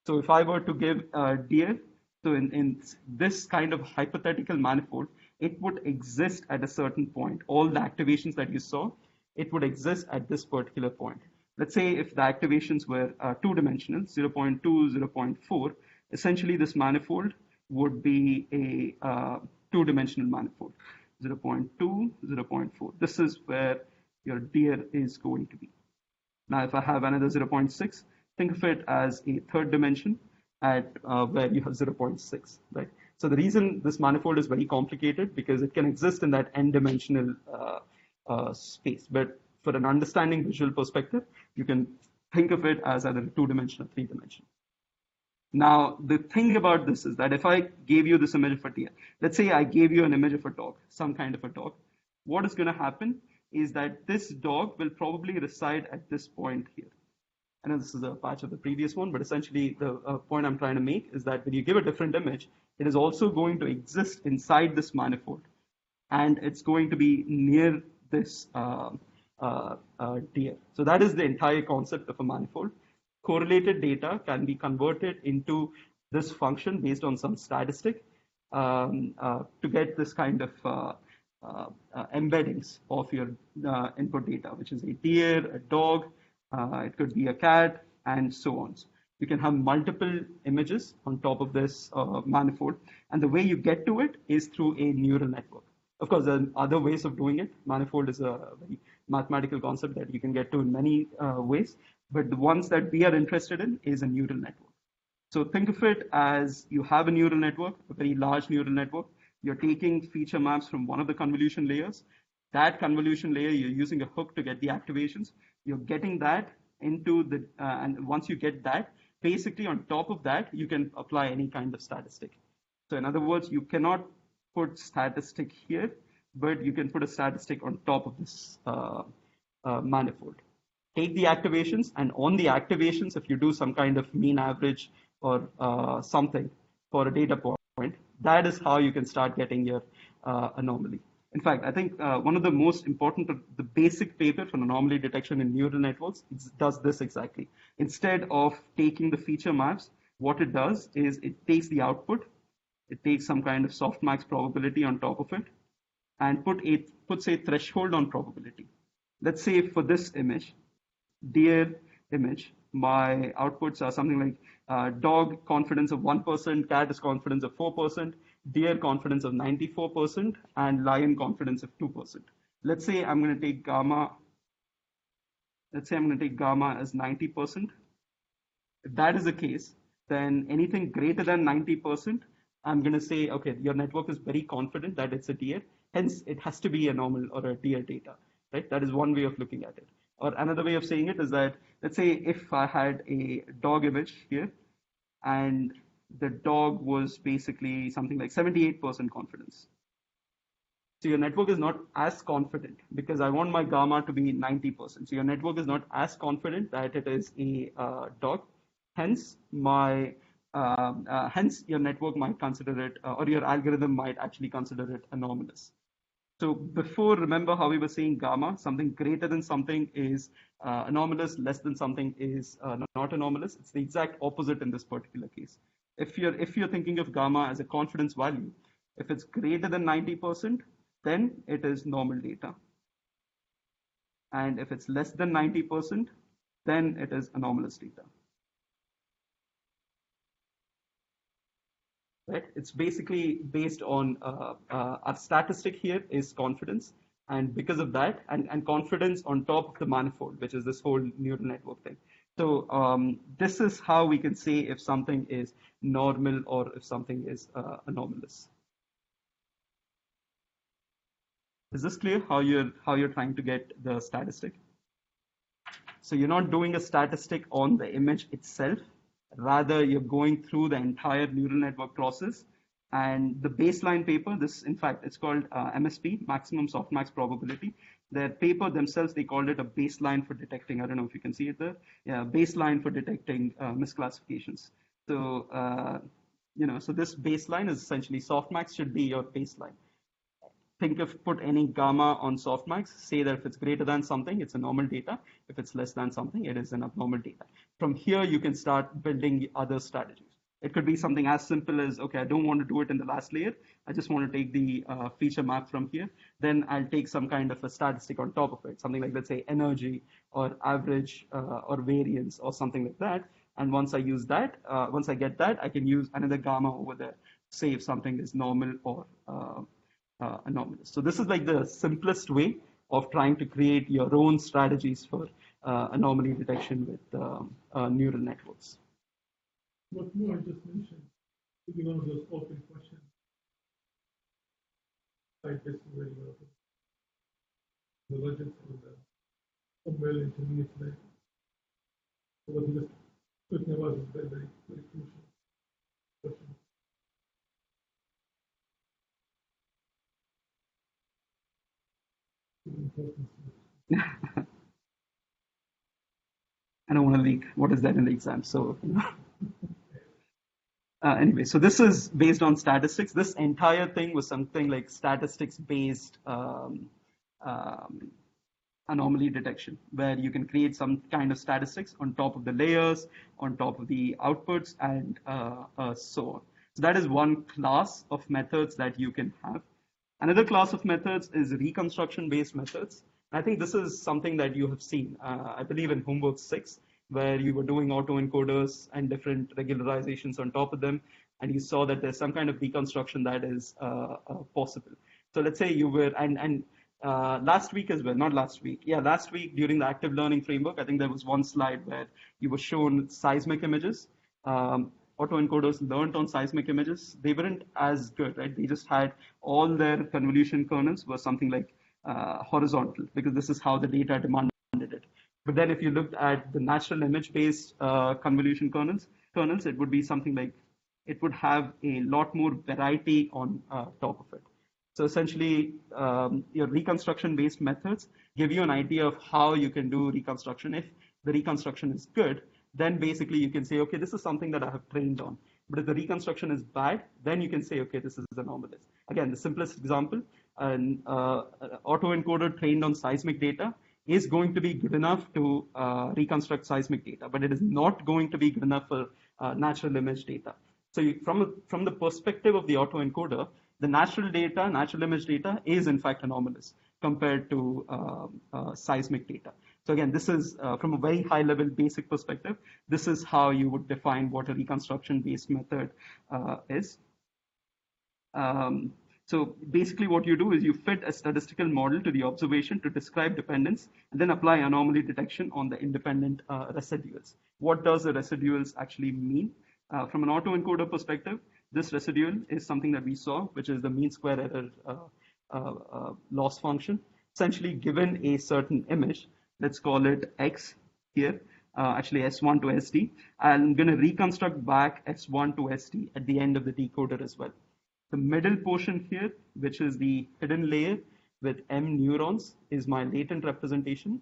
Speaker 2: So if I were to give dear, so in this kind of hypothetical manifold, it would exist at a certain point. All the activations that you saw, it would exist at this particular point. Let's say if the activations were two-dimensional, 0.2, 0.4, essentially this manifold would be a two-dimensional manifold, 0.2, 0.4. This is where your dear is going to be. Now, if I have another 0.6, think of it as a third dimension at where you have 0.6, right? So the reason this manifold is very complicated because it can exist in that n-dimensional space. But for an understanding visual perspective, you can think of it as either two-dimensional or three-dimensional. Now, the thing about this is that if I gave you this image of a deer, let's say I gave you an image of a dog, some kind of a dog, what is going to happen is that this dog will probably reside at this point here. I know this is a patch of the previous one, but essentially the point I'm trying to make is that when you give a different image, it is also going to exist inside this manifold, and it's going to be near this deer. So that is the entire concept of a manifold. Correlated data can be converted into this function based on some statistic to get this kind of embeddings of your input data, which is a deer, a dog, it could be a cat, and so on. So you can have multiple images on top of this manifold, and the way you get to it is through a neural network. Of course, there are other ways of doing it. Manifold is a very mathematical concept that you can get to in many ways, but the ones that we are interested in is a neural network. So think of it as you have a neural network, a very large neural network. You're taking feature maps from one of the convolution layers. That convolution layer, you're using a hook to get the activations. You're getting that into the, and once you get that, basically on top of that, you can apply any kind of statistic. So in other words, you cannot put statistic here, but you can put a statistic on top of this manifold. Take the activations, and on the activations, if you do some kind of mean average or something for a data point, that is how you can start getting your anomaly. In fact, I think one of the most important, the basic paper for anomaly detection in neural networks does this exactly. Instead of taking the feature maps, what it does is it takes the output, it takes some kind of softmax probability on top of it, and puts a threshold on probability. Let's say for this image, deer image, my outputs are something like dog confidence of 1%, cat is confidence of 4%, deer confidence of 94%, and lion confidence of 2%. Let's say I'm going to take gamma. Let's say I'm going to take gamma as 90%. If that is the case, then anything greater than 90%, I'm going to say, okay, your network is very confident that it's a deer. Hence, it has to be a normal or a deer data, right? That is one way of looking at it. Or another way of saying it is that, let's say if I had a dog image here, and the dog was basically something like 78% confidence. So your network is not as confident because I want my gamma to be 90%. So your network is not as confident that it is a dog. Hence, hence your network might consider it, or your algorithm might actually consider it anomalous. So before, remember how we were saying gamma, something greater than something is anomalous, less than something is not anomalous. It's the exact opposite in this particular case. If you're thinking of gamma as a confidence value, if it's greater than 90%, then it is normal data. And if it's less than 90%, then it is anomalous data. Right? It's basically based on our statistic here is confidence, and because of that, and confidence on top of the manifold, which is this whole neural network thing. So this is how we can say if something is normal or if something is anomalous. Is this clear how you're trying to get the statistic? So you're not doing a statistic on the image itself. Rather, you're going through the entire neural network process. And the baseline paper, this, in fact, it's called MSP, maximum softmax probability. Their paper themselves, they called it a baseline for detecting, I don't know if you can see it there. Yeah, baseline for detecting misclassifications. So, so this baseline is essentially softmax should be your baseline. put any gamma on softmax, say that if it's greater than something, it's a normal data. If it's less than something, it is an abnormal data. From here, you can start building other strategies. It could be something as simple as, okay, I don't want to do it in the last layer. I just want to take the feature map from here. Then I'll take some kind of a statistic on top of it, something like, let's say, energy or average or variance or something like that. And once I use that, once I get that, I can use another gamma over there, say if something is normal or anomalous. So this is like the simplest way of trying to create your own strategies for anomaly detection with neural networks.
Speaker 1: What more I just mentioned, could be one of those open questions. Like this where you have the logic for the FunML intermediate layer. So what you just talking about is very, very, very crucial question.
Speaker 2: I don't want to leak what is that in the exam. So anyway, so this is based on statistics. This entire thing was something like statistics-based anomaly detection, where you can create some kind of statistics on top of the layers, on top of the outputs, and so on. So that is one class of methods that you can have. Another class of methods is reconstruction-based methods. I think this is something that you have seen, I believe in homework 6, where you were doing autoencoders and different regularizations on top of them, and you saw that there's some kind of reconstruction that is possible. So let's say you were, and last week as well, not last week, yeah, last week during the active learning framework, I think there was one slide where you were shown seismic images. Autoencoders learned on seismic images. They weren't as good, right? They just had all their convolution kernels were something like horizontal, because this is how the data demanded it. But then if you looked at the natural image-based convolution kernels, it would be something like, it would have a lot more variety on top of it. So essentially, your reconstruction-based methods give you an idea of how you can do reconstruction. If the reconstruction is good, then basically you can say, okay, this is something that I have trained on. But if the reconstruction is bad, then you can say, okay, this is anomalous. Again, the simplest example, an autoencoder trained on seismic data is going to be good enough to reconstruct seismic data, but it is not going to be good enough for natural image data. So from the perspective of the autoencoder, the natural image data is in fact anomalous compared to seismic data. So again, this is from a very high level basic perspective, this is how you would define what a reconstruction based method is. So basically what you do is you fit a statistical model to the observation to describe dependence, and then apply anomaly detection on the independent residuals. What does the residuals actually mean? From an autoencoder perspective, this residual is something that we saw, which is the mean square error loss function. Essentially, given a certain image, let's call it X here, actually S1 to SD. I'm going to reconstruct back S1 to SD at the end of the decoder as well. The middle portion here, which is the hidden layer with M neurons, is my latent representation.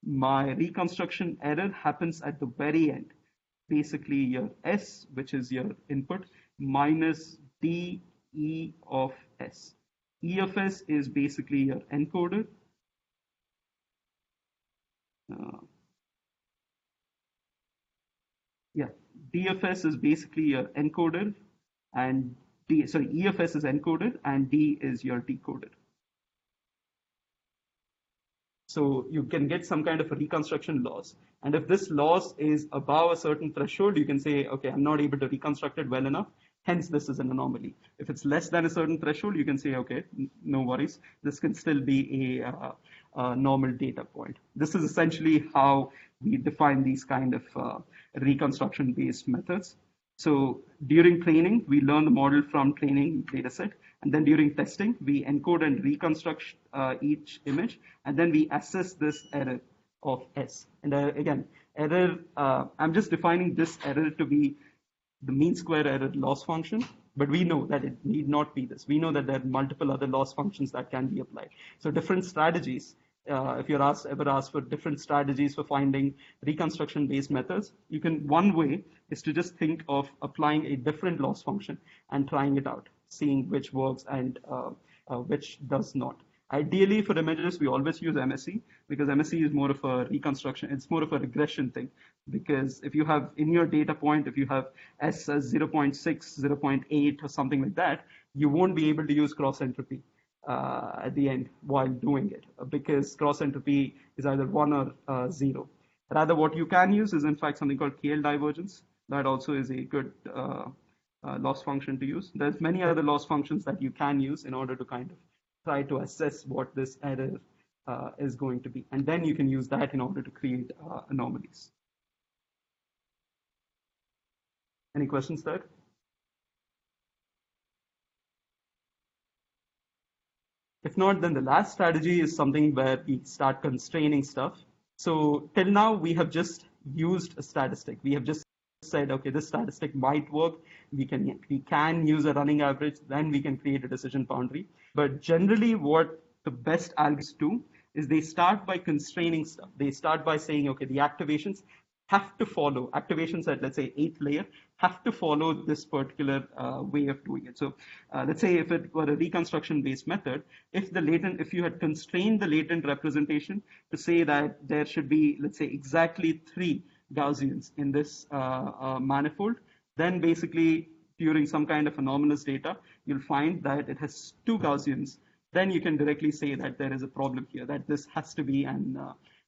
Speaker 2: My reconstruction error happens at the very end. Basically, your S, which is your input, minus D E of S. E of S is basically your encoder. Yeah, DFS is basically your encoder, and EFS is encoded, and D is your decoder. So you can get some kind of a reconstruction loss. And if this loss is above a certain threshold, you can say, okay, I'm not able to reconstruct it well enough. Hence, this is an anomaly. If it's less than a certain threshold, you can say, okay, no worries. This can still be a normal data point. This is essentially how we define these kind of reconstruction-based methods. So during training, we learn the model from training dataset. And then during testing, we encode and reconstruct each image. And then we assess this error of S. And again, error, I'm just defining this error to be the mean square error loss function. But we know that it need not be this. We know that there are multiple other loss functions that can be applied. So different strategies. If you're ever asked for different strategies for finding reconstruction-based methods, one way is to just think of applying a different loss function and trying it out, seeing which works, and which does not. Ideally, for images, we always use MSE because MSE is more of a reconstruction. It's more of a regression thing because if you have in your data point, if you have S as 0.6, 0.8 or something like that, you won't be able to use cross entropy at the end while doing it because cross entropy is either 1 or 0. Rather, what you can use is in fact something called KL divergence. That also is a good loss function to use. There's many other loss functions that you can use in order to kind of try to assess what this error is going to be. And then you can use that in order to create anomalies. Any questions there? If not, then the last strategy is something where we start constraining stuff. So till now, we have just used a statistic. We have just said, okay, this statistic might work. We can use a running average, then we can create a decision boundary. But generally, what the best algorithms do is they start by constraining stuff. They start by saying, okay, the activations have to follow activations at, let's say, 8th layer have to follow this particular way of doing it. So let's say if it were a reconstruction based method, if you had constrained the latent representation to say that there should be, let's say, exactly 3 Gaussians in this manifold, then basically during some kind of anomalous data, you'll find that it has 2 Gaussians. Then you can directly say that there is a problem here, that this has to be an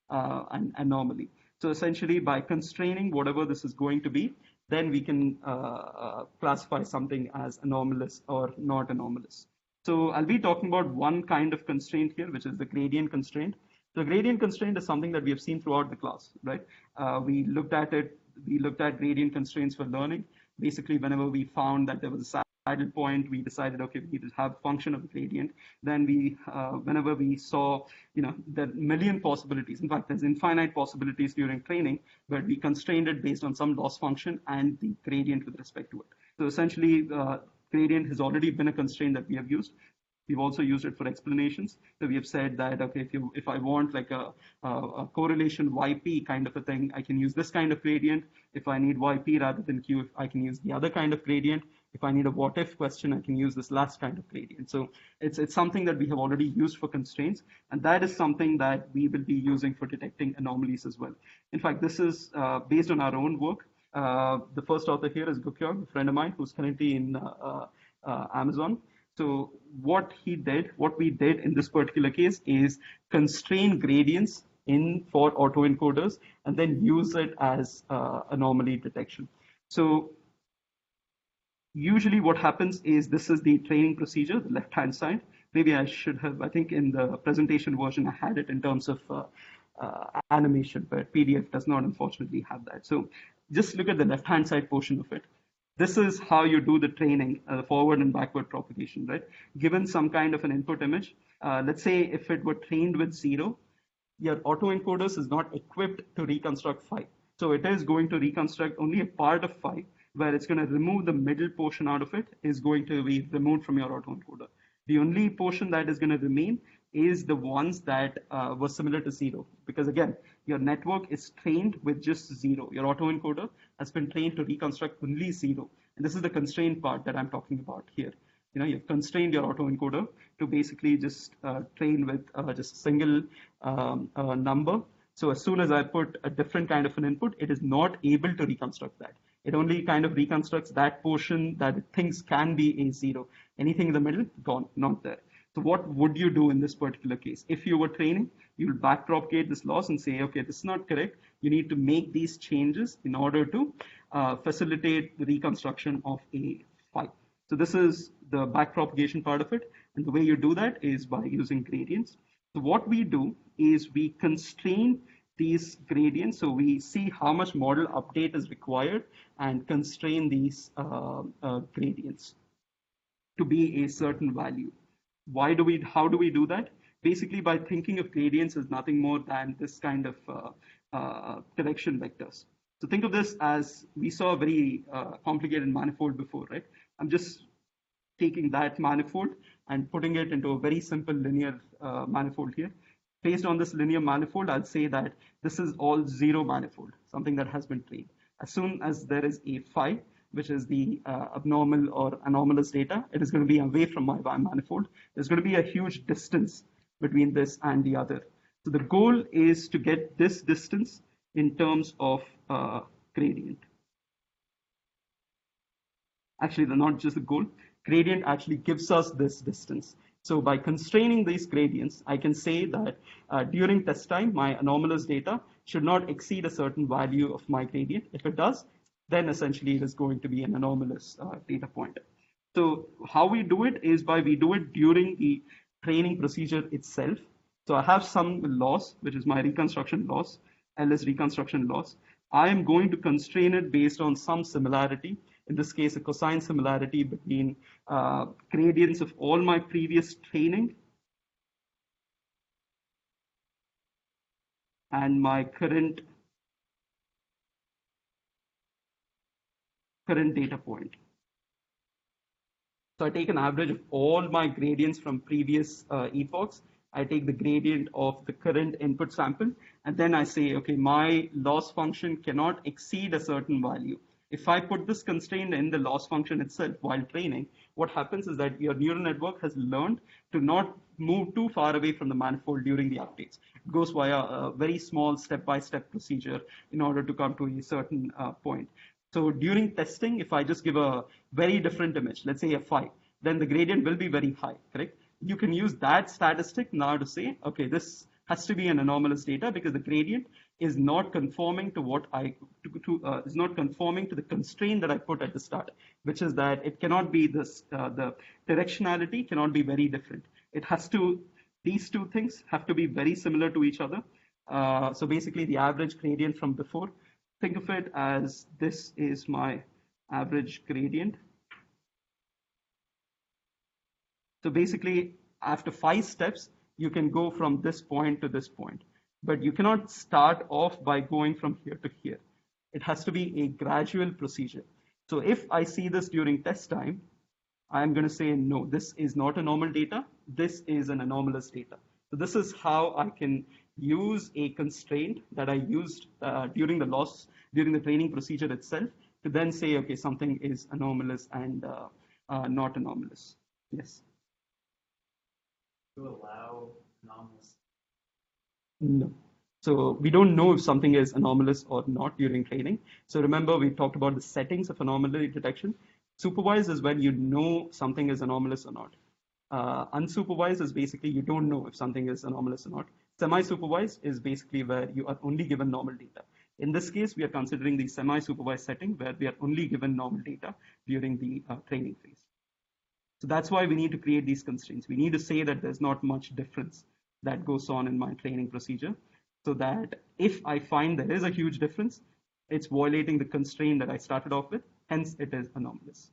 Speaker 2: anomaly. So essentially, by constraining whatever this is going to be, then we can classify something as anomalous or not anomalous. So I'll be talking about one kind of constraint here, which is the gradient constraint. The gradient constraint is something that we have seen throughout the class, right? We looked at it. We looked at gradient constraints for learning. Basically, whenever we found that there was a saddle point, we decided, okay, we need to have a function of a gradient. Then whenever we saw, there are million possibilities. In fact, there's infinite possibilities during training, but we constrained it based on some loss function and the gradient with respect to it. So essentially, gradient has already been a constraint that we have used. We've also used it for explanations. So we have said that, okay, if I want like a correlation YP kind of a thing, I can use this kind of gradient. If I need YP rather than Q, I can use the other kind of gradient. If I need a what if question, I can use this last kind of gradient. So it's something that we have already used for constraints, and that is something that we will be using for detecting anomalies as well. In fact, this is based on our own work. The first author here is Gukyeong, a friend of mine who's currently in Amazon. So what we did in this particular case is constrain gradients for autoencoders and then use it as anomaly detection. So usually what happens is this is the training procedure, the left-hand side. Maybe I should have, I think in the presentation version, I had it in terms of animation, but PDF does not unfortunately have that. So just look at the left-hand side portion of it. This is how you do the training, forward and backward propagation, right? Given some kind of an input image, let's say if it were trained with 0, your autoencoders is not equipped to reconstruct 5. So it is going to reconstruct only a part of 5, where it's going to remove the middle portion out of it is going to be removed from your autoencoder. The only portion that is going to remain is the ones that were similar to 0. Because again, your network is trained with just 0. Your autoencoder has been trained to reconstruct only 0. And this is the constraint part that I'm talking about here. You've constrained your autoencoder to basically just train with just a single number. So as soon as I put a different kind of an input, it is not able to reconstruct that. It only kind of reconstructs that portion that it thinks can be a 0. Anything in the middle, gone, not there. So what would you do in this particular case? If you were training, you will backpropagate this loss and say, okay, this is not correct. You need to make these changes in order to facilitate the reconstruction of a 5. So this is the backpropagation part of it. And the way you do that is by using gradients. So what we do is we constrain these gradients. So we see how much model update is required and constrain these gradients to be a certain value. How do we do that? Basically by thinking of gradients as nothing more than this kind of correction vectors. So think of this as, we saw a very complicated manifold before, right? I'm just taking that manifold and putting it into a very simple linear manifold here. Based on this linear manifold, I'll say that this is all 0 manifold, something that has been trained. As soon as there is a 5, which is the abnormal or anomalous data, it is going to be away from my manifold. There's going to be a huge distance between this and the other. So the goal is to get this distance in terms of gradient. Actually, not just the goal. Gradient actually gives us this distance. So by constraining these gradients, I can say that during test time, my anomalous data should not exceed a certain value of my gradient. If it does, then essentially it is going to be an anomalous data point. So how we do it is we do it during the training procedure itself. So I have some loss, which is my reconstruction loss, L is reconstruction loss. I am going to constrain it based on some similarity. In this case, a cosine similarity between gradients of all my previous training and my current data point. So I take an average of all my gradients from previous epochs. I take the gradient of the current input sample, and then I say, okay, my loss function cannot exceed a certain value. If I put this constraint in the loss function itself while training, what happens is that your neural network has learned to not move too far away from the manifold during the updates. It goes via a very small step-by-step procedure in order to come to a certain point. So during testing, if I just give a very different image, let's say a 5, then the gradient will be very high, correct? You can use that statistic now to say, okay, this has to be an anomalous data because the gradient is not conforming to what is not conforming to the constraint that I put at the start, which is that it cannot be this, the directionality cannot be very different. It has to, these two things have to be very similar to each other. So basically the average gradient from before, think of it as this is my average gradient. So basically, after 5 steps, you can go from this point to this point. But you cannot start off by going from here to here. It has to be a gradual procedure. So if I see this during test time, I'm going to say, no, this is not a normal data. This is an anomalous data. So this is how I can use a constraint that I used during the training procedure itself to then say, okay, something is anomalous and not anomalous. Yes.
Speaker 3: To allow anomalous.
Speaker 2: No. So we don't know if something is anomalous or not during training. So remember, we talked about the settings of anomaly detection. Supervised is when you know something is anomalous or not. Unsupervised is basically you don't know if something is anomalous or not. Semi-supervised is basically where you are only given normal data. In this case, we are considering the semi-supervised setting where we are only given normal data during the training phase. So that's why we need to create these constraints. We need to say that there's not much difference that goes on in my training procedure, so that if I find there is a huge difference, it's violating the constraint that I started off with, hence it is anomalous.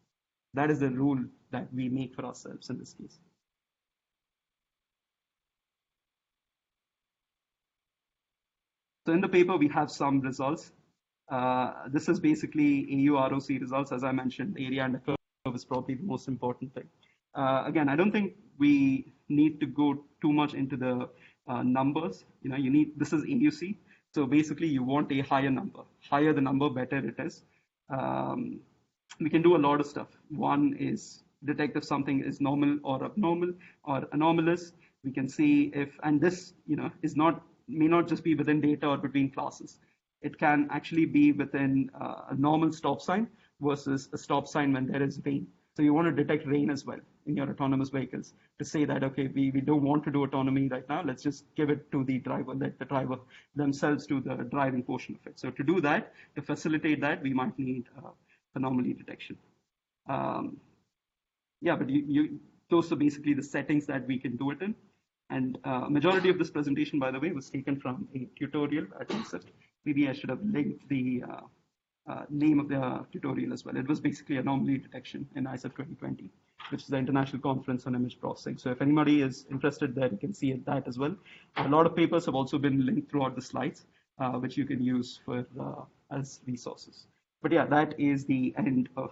Speaker 2: That is the rule that we make for ourselves in this case. So in the paper, we have some results. This is basically AU-ROC results. As I mentioned, area under curve is probably the most important thing. Again, I don't think we need to go too much into the numbers. You know, this is AUC. So basically, you want a higher number. Higher the number, better it is. We can do a lot of stuff. One is detect if something is normal or abnormal or anomalous. We can see if, and this, may not just be within data or between classes. It can actually be within a normal stop sign versus a stop sign when there is rain. So you want to detect rain as well in your autonomous vehicles to say that, okay, we don't want to do autonomy right now. Let's just give it to the driver, let the driver themselves do the driving portion of it. So to do that, to facilitate that, we might need anomaly detection. Yeah, but those are basically the settings that we can do it in. And majority of this presentation, by the way, was taken from a tutorial at ISET. Maybe I should have linked the name of the tutorial as well. It was basically anomaly detection in ISET 2020, which is the International Conference on Image Processing. So if anybody is interested there, you can see that as well. A lot of papers have also been linked throughout the slides, which you can use for as resources. But yeah, that is the end of